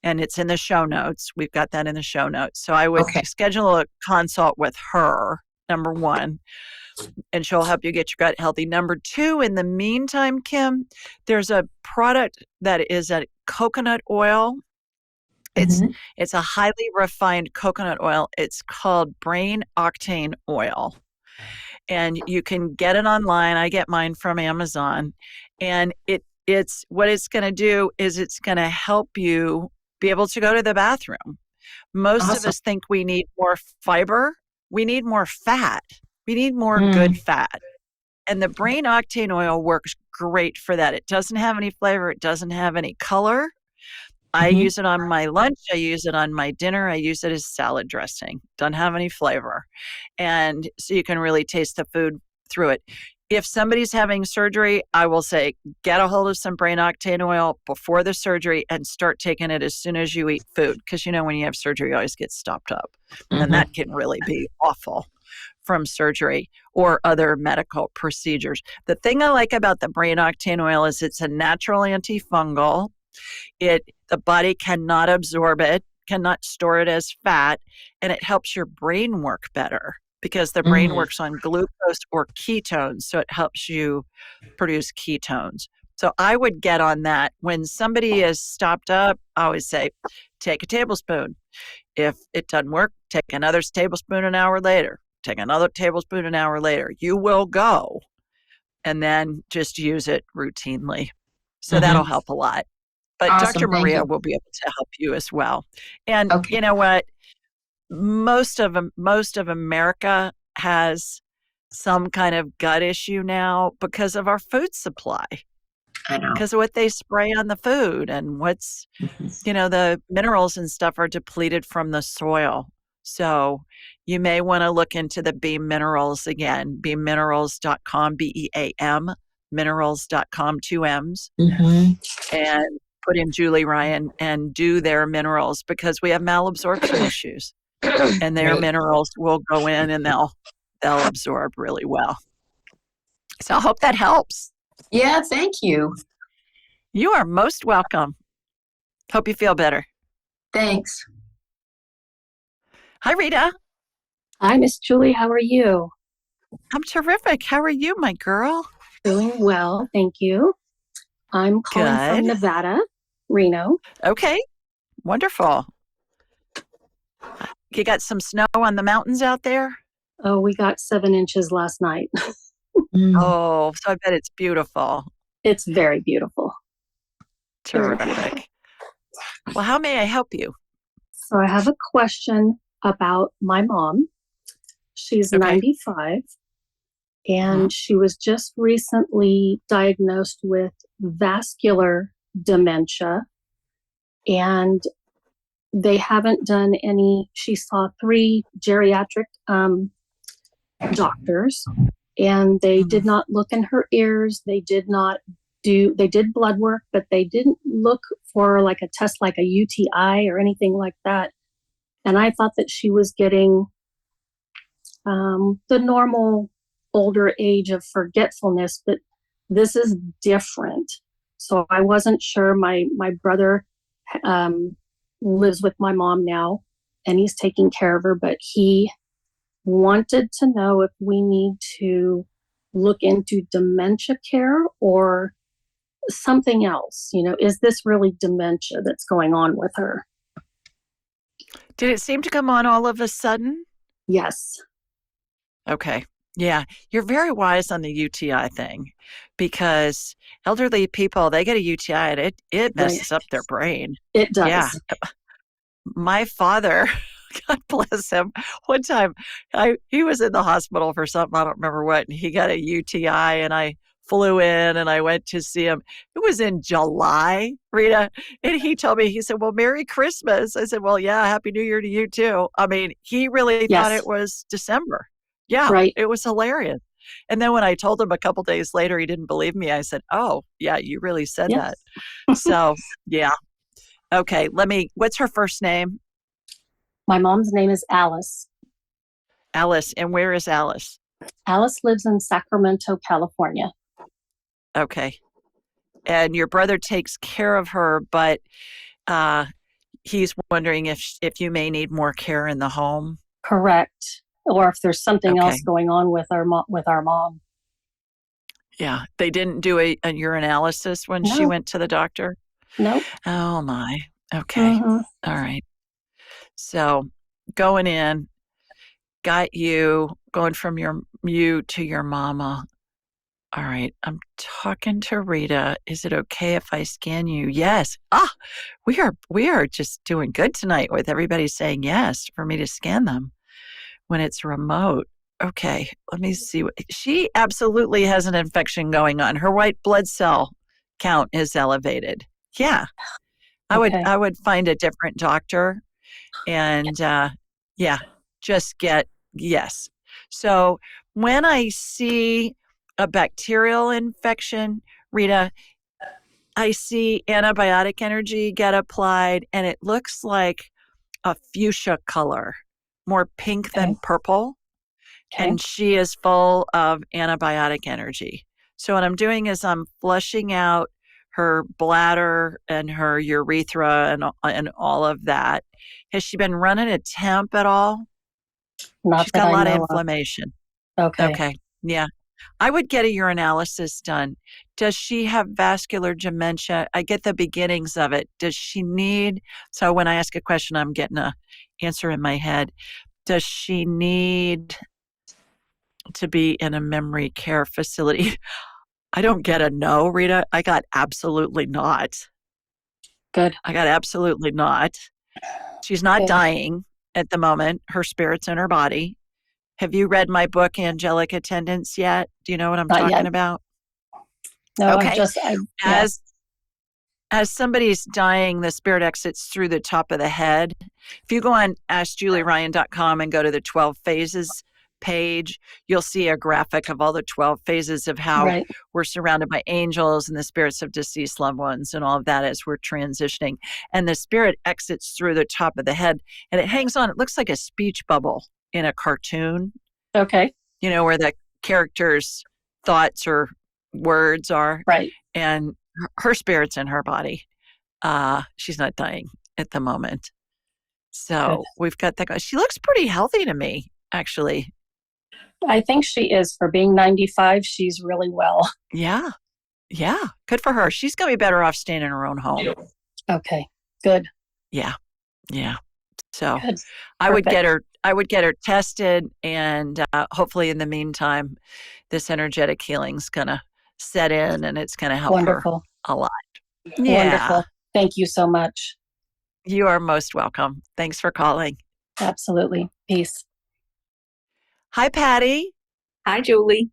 And it's in the show notes. We've got that in the show notes. So I would schedule a consult with her, number 1, and she'll help you get your gut healthy. Number 2, in the meantime, Kim, there's a product that is a coconut oil. It's a highly refined coconut oil. It's called brain octane oil. And you can get it online. I get mine from Amazon. And it's what it's going to do is it's going to help you be able to go to the bathroom. Most of us think we need more fiber. We need more fat. We need more good fat. And the brain octane oil works great for that. It doesn't have any flavor. It doesn't have any color. I use it on my lunch. I use it on my dinner. I use it as salad dressing. Doesn't have any flavor. And so you can really taste the food through it. If somebody's having surgery, I will say, get a hold of some brain octane oil before the surgery and start taking it as soon as you eat food. Because, when you have surgery, you always get stopped up. And that can really be awful from surgery or other medical procedures. The thing I like about the brain octane oil is it's a natural antifungal. The body cannot absorb it, cannot store it as fat, and it helps your brain work better. Because the brain works on glucose or ketones, so it helps you produce ketones. So I would get on that. When somebody is stopped up, I always say, take a tablespoon. If it doesn't work, take another tablespoon an hour later. Take another tablespoon an hour later. You will go, and then just use it routinely. So that'll help a lot. But Dr. Maria will be able to help you as well. And you know what? Most of America has some kind of gut issue now because of our food supply. I know. Because of what they spray on the food and the minerals and stuff are depleted from the soil. So you may want to look into the Beam Minerals again, beamminerals.com, BEAM, minerals.com, 2 M's. And put in Julie Ryan and do their minerals because we have malabsorption issues. And their minerals will go in and they'll absorb really well. So I hope that helps. Yeah, thank you. You are most welcome. Hope you feel better. Thanks. Hi, Rita. Hi, Miss Julie. How are you? I'm terrific. How are you, my girl? Doing well, thank you. I'm calling from Nevada, Reno. Okay, wonderful. You got some snow on the mountains out there? Oh, we got 7 inches last night. Oh, so I bet it's beautiful. It's very beautiful. Very Terrific. beautiful. Well, how may I help you? So I have a question about my mom. She's Okay. 95, and she was just recently diagnosed with vascular dementia. And they haven't done any, she saw 3 geriatric doctors, and they did not look in her ears. They did blood work, but they didn't look for like a test like a UTI or anything like that. And I thought that she was getting the normal older age of forgetfulness, but this is different. So I wasn't sure. My brother lives with my mom now, and he's taking care of her, but he wanted to know if we need to look into dementia care or something else. Is this really dementia that's going on with her? Did it seem to come on all of a sudden? Yes. Okay. Yeah. You're very wise on the UTI thing, because elderly people, they get a UTI and it messes up their brain. It does. Yeah. My father, God bless him, one time he was in the hospital for something, I don't remember what, and he got a UTI, and I flew in and I went to see him. It was in July, Rita. And he told me, he said, well, Merry Christmas. I said, well, yeah, Happy New Year to you too. I mean, he really thought it was December. Yeah, right. It was hilarious. And then when I told him a couple days later, he didn't believe me. I said, oh, yeah, you really said that. So, yeah. Okay, what's her first name? My mom's name is Alice. Alice. And where is Alice? Alice lives in Sacramento, California. Okay. And your brother takes care of her, but he's wondering if you may need more care in the home. Correct. Or if there's something else going on with our mom. Yeah. They didn't do a urinalysis when she went to the doctor? Nope. Oh, my. Okay. All right. So going in, got you, going from you to your mama. All right. I'm talking to Rita. Is it okay if I scan you? Yes. We are just doing good tonight with everybody saying yes for me to scan them when it's remote. Okay. Let me see. She absolutely has an infection going on. Her white blood cell count is elevated. Yeah. I would find a different doctor and just get yes. So when I see a bacterial infection, Rita, I see antibiotic energy get applied, and it looks like a fuchsia color, more pink than purple. And she is full of antibiotic energy. So what I'm doing is I'm flushing out her bladder and her urethra and all of that. Has she been running a temp at all? She's got a lot of inflammation. Okay. Yeah. I would get a urinalysis done. Does she have vascular dementia? I get the beginnings of it. Does she need, so when I ask a question, I'm getting an answer in my head. Does she need to be in a memory care facility? I don't get a no, Rita. I got absolutely not. Good. I got absolutely not. She's not dying at the moment. Her spirit's in her body. Have you read my book, Angelic Attendants, yet? Do you know what I'm talking about? No, okay. As somebody's dying, the spirit exits through the top of the head. If you go on AskJulieRyan.com and go to the 12 phases page, you'll see a graphic of all the 12 phases of how we're surrounded by angels and the spirits of deceased loved ones and all of that as we're transitioning. And the spirit exits through the top of the head and it hangs on. It looks like a speech bubble in a cartoon. Okay. You know, where the characters' thoughts or words are. Right. And her spirit's in her body. She's not dying at the moment. So we've got that guy. She looks pretty healthy to me, actually. I think she is. For being 95, she's really well. Yeah. Yeah. Good for her. She's going to be better off staying in her own home. Okay. Good. Yeah. Yeah. So Good. I would get Perfect. her tested, and hopefully in the meantime, this energetic healing's gonna set in and it's gonna help her Wonderful. a lot. Yeah. Wonderful. Thank you so much. You are most welcome. Thanks for calling. Absolutely. Peace. Hi, Patty. Hi, Julie.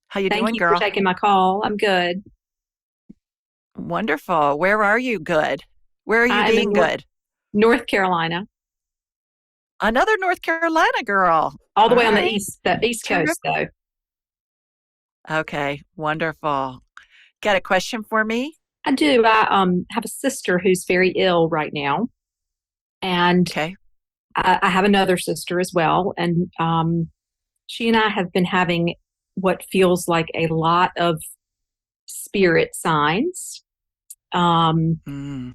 How you Thank doing, you girl? for taking my call. I'm good. Wonderful. Where are you good? Where are you I am being in good? North Carolina, Another North Carolina girl. all the way All on right. the East Coast, though. Okay, wonderful. Got a question for me? I do. I have a sister who's very ill right now, and Okay. I have another sister as well, and she and I have been having what feels like a lot of spirit signs, Mm.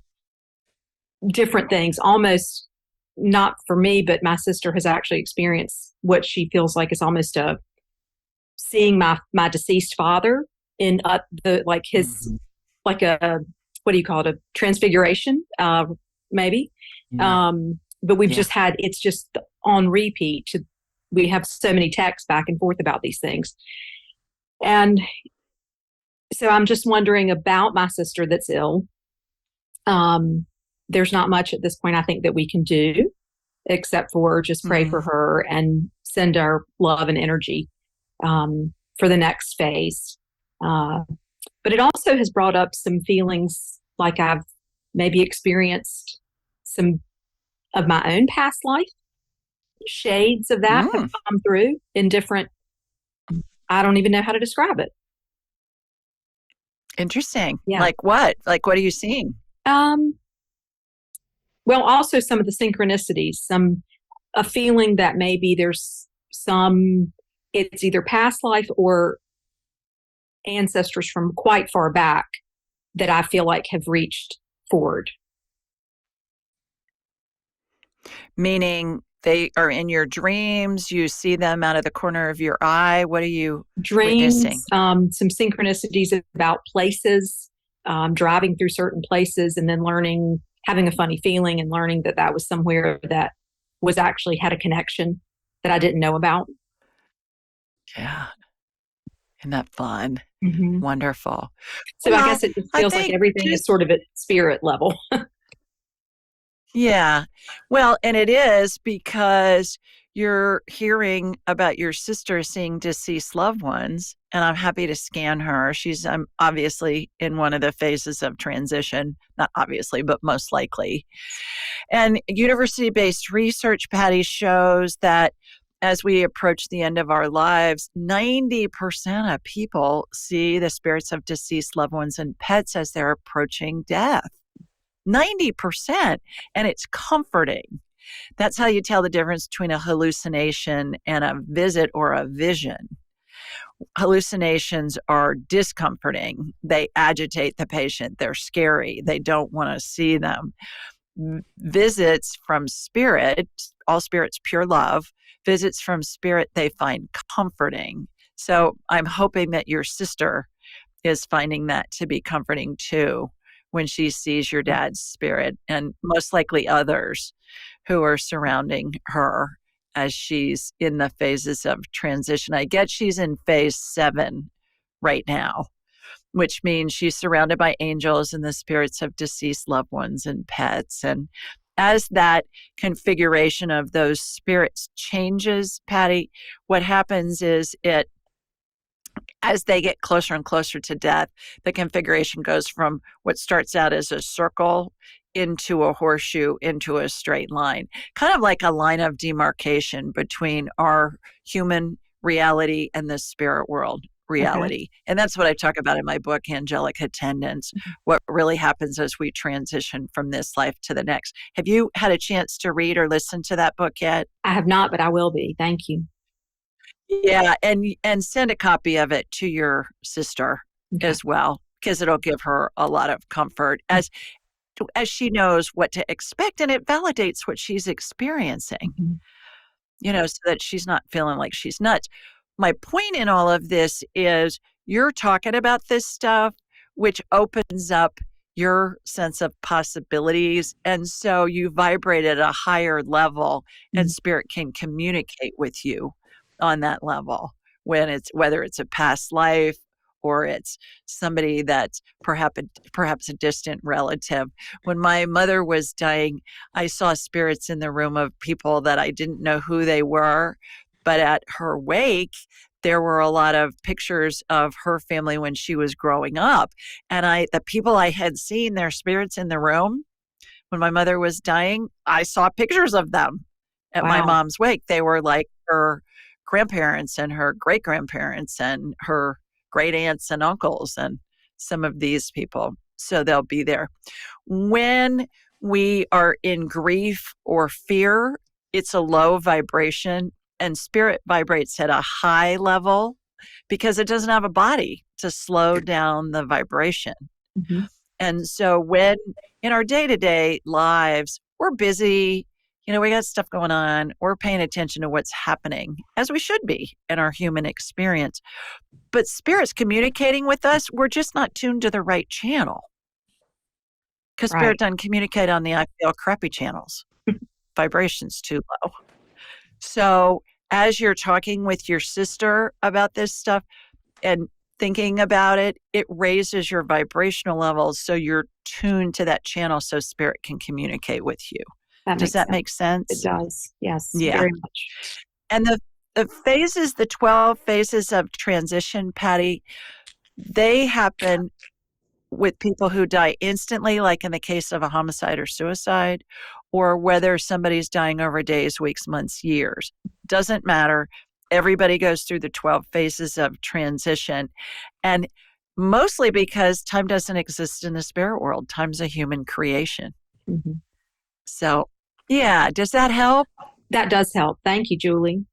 different things, almost not for me, but my sister has actually experienced what she feels like is almost a seeing my deceased father in the like his like a what do you call it, a transfiguration, maybe. But we've Yeah. just had it's just on repeat. We have so many texts back and forth about these things, and so I'm just wondering about my sister that's ill. There's not much at this point I think that we can do except for just pray for her and send our love and energy for the next phase. But it also has brought up some feelings like I've maybe experienced some of my own past life. Shades of that have come through in different, I don't even know how to describe it. Interesting. Yeah. Like what? Like what are you seeing? Well, also some of the synchronicities, a feeling that maybe there's it's either past life or ancestors from quite far back that I feel like have reached forward. Meaning they are in your dreams, you see them out of the corner of your eye. What are you witnessing? Dreams, some synchronicities about places, driving through certain places and then having a funny feeling and learning that was somewhere that was actually had a connection that I didn't know about. Yeah. Isn't that fun? Mm-hmm. Wonderful. So I guess it just feels like everything is sort of at spirit level. Yeah. Well, and it is because you're hearing about your sister seeing deceased loved ones, and I'm happy to scan her. She's obviously in one of the phases of transition, not obviously, but most likely. And university-based research, Patty, shows that as we approach the end of our lives, 90% of people see the spirits of deceased loved ones and pets as they're approaching death. 90%. And it's comforting. That's how you tell the difference between a hallucination and a visit or a vision. Hallucinations are discomforting. They agitate the patient. They're scary. They don't want to see them. Visits from spirit, all spirits pure love, visits from spirit they find comforting. So I'm hoping that your sister is finding that to be comforting too when she sees your dad's spirit, and most likely others who are surrounding her as she's in the phases of transition. I get she's in phase 7 right now, which means she's surrounded by angels and the spirits of deceased loved ones and pets. And as that configuration of those spirits changes, Patty, what happens is as they get closer and closer to death, the configuration goes from what starts out as a circle into a horseshoe, into a straight line, kind of like a line of demarcation between our human reality and the spirit world reality. Okay. And that's what I talk about in my book, Angelic Attendants, what really happens as we transition from this life to the next. Have you had a chance to read or listen to that book yet? I have not, but I will be. Thank you. Yeah, and send a copy of it to your sister as well, because it'll give her a lot of comfort as she knows what to expect, and it validates what she's experiencing, so that she's not feeling like she's nuts. My point in all of this is you're talking about this stuff, which opens up your sense of possibilities. And so you vibrate at a higher level, and spirit can communicate with you on that level whether it's a past life or it's somebody that's perhaps a distant relative. When my mother was dying, I saw spirits in the room of people that I didn't know who they were, but at her wake, there were a lot of pictures of her family when she was growing up. And the people I had seen, their spirits in the room when my mother was dying, I saw pictures of them at my mom's wake. They were like her grandparents and her great grandparents and her great aunts and uncles and some of these people. So they'll be there. When we are in grief or fear, it's a low vibration, and spirit vibrates at a high level because it doesn't have a body to slow down the vibration. And so when in our day-to-day lives, we're busy, we got stuff going on, we're paying attention to what's happening, as we should be in our human experience. But spirit's communicating with us, we're just not tuned to the right channel. Because spirit doesn't communicate on the I feel crappy channels. Vibration's too low. So as you're talking with your sister about this stuff and thinking about it, it raises your vibrational levels so you're tuned to that channel so spirit can communicate with you. Does that make sense? It does. Yes, yeah. Very much. And the phases, the 12 phases of transition, Patty, they happen with people who die instantly, like in the case of a homicide or suicide, or whether somebody's dying over days, weeks, months, years. Doesn't matter. Everybody goes through the 12 phases of transition. And mostly because time doesn't exist in the spirit world. Time's a human creation. So, yeah, does that help? That does help. Thank you, Julie.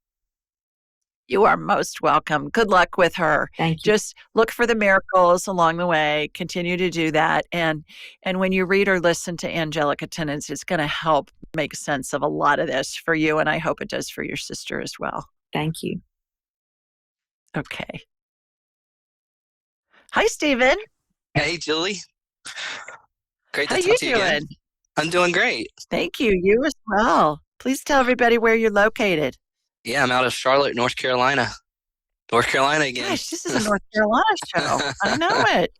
You are most welcome. Good luck with her. Thank you. Just look for the miracles along the way. Continue to do that. And when you read or listen to angelic attendants, it's going to help make sense of a lot of this for you. And I hope it does for your sister as well. Thank you. Okay. Hi, Stephen. Hey, Julie. Great to How talk to you you again. doing? I'm doing great. Thank you. You as well. Please tell everybody where you're located. Yeah, I'm out of Charlotte, North Carolina. North Carolina again. Gosh, this is a North Carolina show. I know it.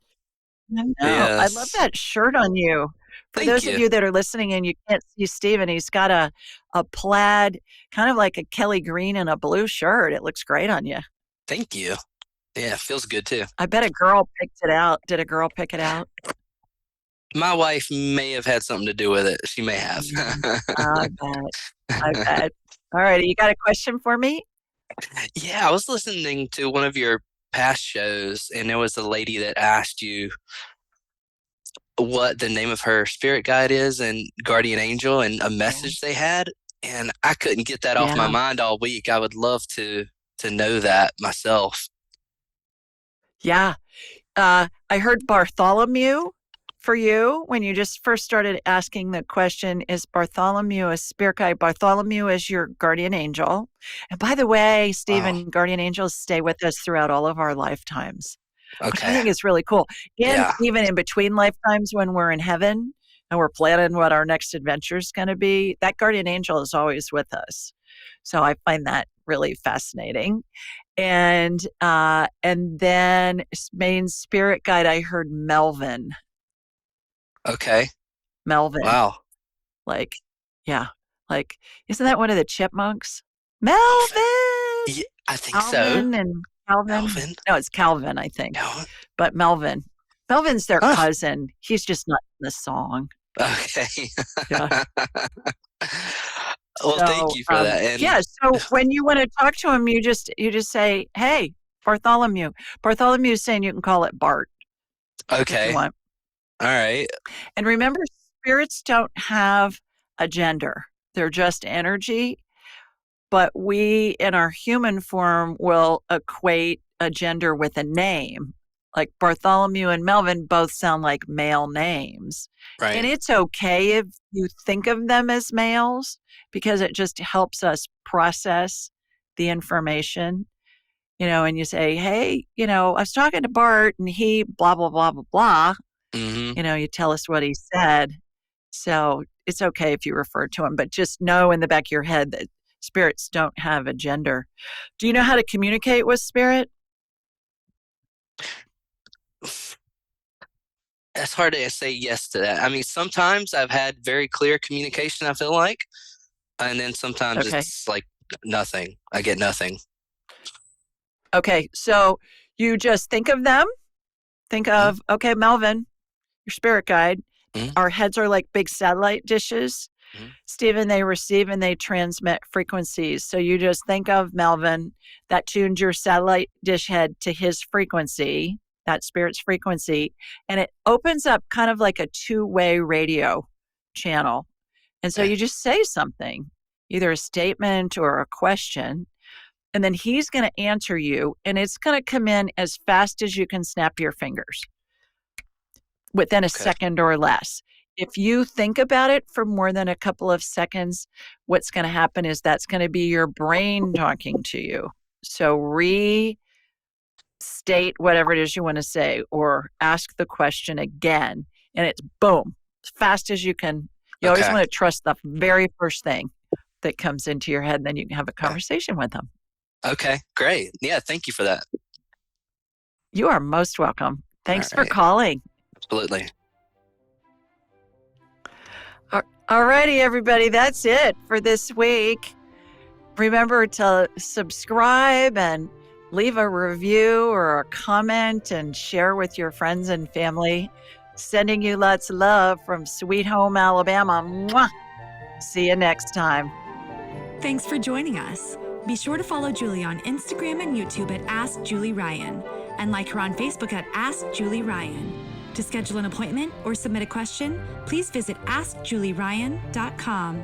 I know. Yes. I love that shirt on you. For Thank those you. of you that are listening and you can't see Stephen, he's got a plaid, kind of like a Kelly green and a blue shirt. It looks great on you. Thank you. Yeah, it feels good too. I bet a girl picked it out. Did a girl pick it out? My wife may have had something to do with it. She may have. I bet. All right. You got a question for me? Yeah, I was listening to one of your past shows, and there was a lady that asked you what the name of her spirit guide is and guardian angel and a message they had. And I couldn't get that off my mind all week. I would love to know that myself. Yeah. I heard Bartholomew for you when you just first started asking the question, is Bartholomew a spirit guide? Bartholomew is your guardian angel. And by the way, Stephen, guardian angels stay with us throughout all of our lifetimes, which I think is really cool. Even in between lifetimes when we're in heaven and we're planning what our next adventure is going to be, that guardian angel is always with us. So I find that really fascinating. And then main spirit guide, I heard Melvin. Okay. Melvin. Wow. Like, isn't that one of the chipmunks? Melvin! Yeah, I think Alvin so. And Calvin. Melvin? No, it's Calvin, I think. Calvin? But Melvin. Melvin's their cousin. He's just not in the song. Okay. Yeah. Well, thank you for that. And so when you want to talk to him, you just say, hey, Bartholomew. Bartholomew's saying you can call it Bart. Okay. If you want. All right. And remember, spirits don't have a gender. They're just energy. But we, in our human form, will equate a gender with a name. Like Bartholomew and Melvin both sound like male names. Right. And it's okay if you think of them as males because it just helps us process the information, and you say, hey, I was talking to Bart and he blah, blah, blah, blah, blah. Mm-hmm. You tell us what he said. So it's okay if you refer to him, but just know in the back of your head that spirits don't have a gender. Do you know how to communicate with spirit? It's hard to say yes to that. I mean, sometimes I've had very clear communication, I feel like, and then sometimes Okay. it's like nothing. I get nothing. Okay, so you just think of them. Think of, okay, Melvin, your spirit guide. Our heads are like big satellite dishes. Stephen, they receive and they transmit frequencies. So you just think of Melvin, that tunes your satellite dish head to his frequency, that spirit's frequency, and it opens up kind of like a two-way radio channel. And so you just say something, either a statement or a question, and then he's going to answer you, and it's going to come in as fast as you can snap your fingers within a second or less. If you think about it for more than a couple of seconds, what's going to happen is that's going to be your brain talking to you. So restate whatever it is you want to say or ask the question again, and it's boom, as fast as you can. You always want to trust the very first thing that comes into your head, and then you can have a conversation with them. Okay, great. Yeah, thank you for that. You are most welcome. Thanks for calling. Absolutely. All righty, everybody. That's it for this week. Remember to subscribe and leave a review or a comment and share with your friends and family. Sending you lots of love from Sweet Home, Alabama. Mwah! See you next time. Thanks for joining us. Be sure to follow Julie on Instagram and YouTube at Ask Julie Ryan and like her on Facebook at Ask Julie Ryan. To schedule an appointment or submit a question, please visit AskJulieRyan.com.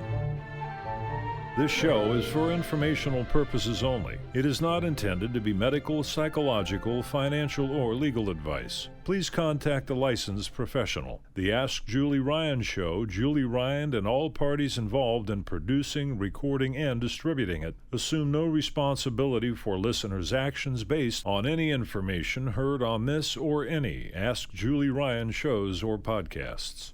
This show is for informational purposes only. It is not intended to be medical, psychological, financial, or legal advice. Please contact a licensed professional. The Ask Julie Ryan Show, Julie Ryan and all parties involved in producing, recording, and distributing it assume no responsibility for listeners' actions based on any information heard on this or any Ask Julie Ryan shows or podcasts.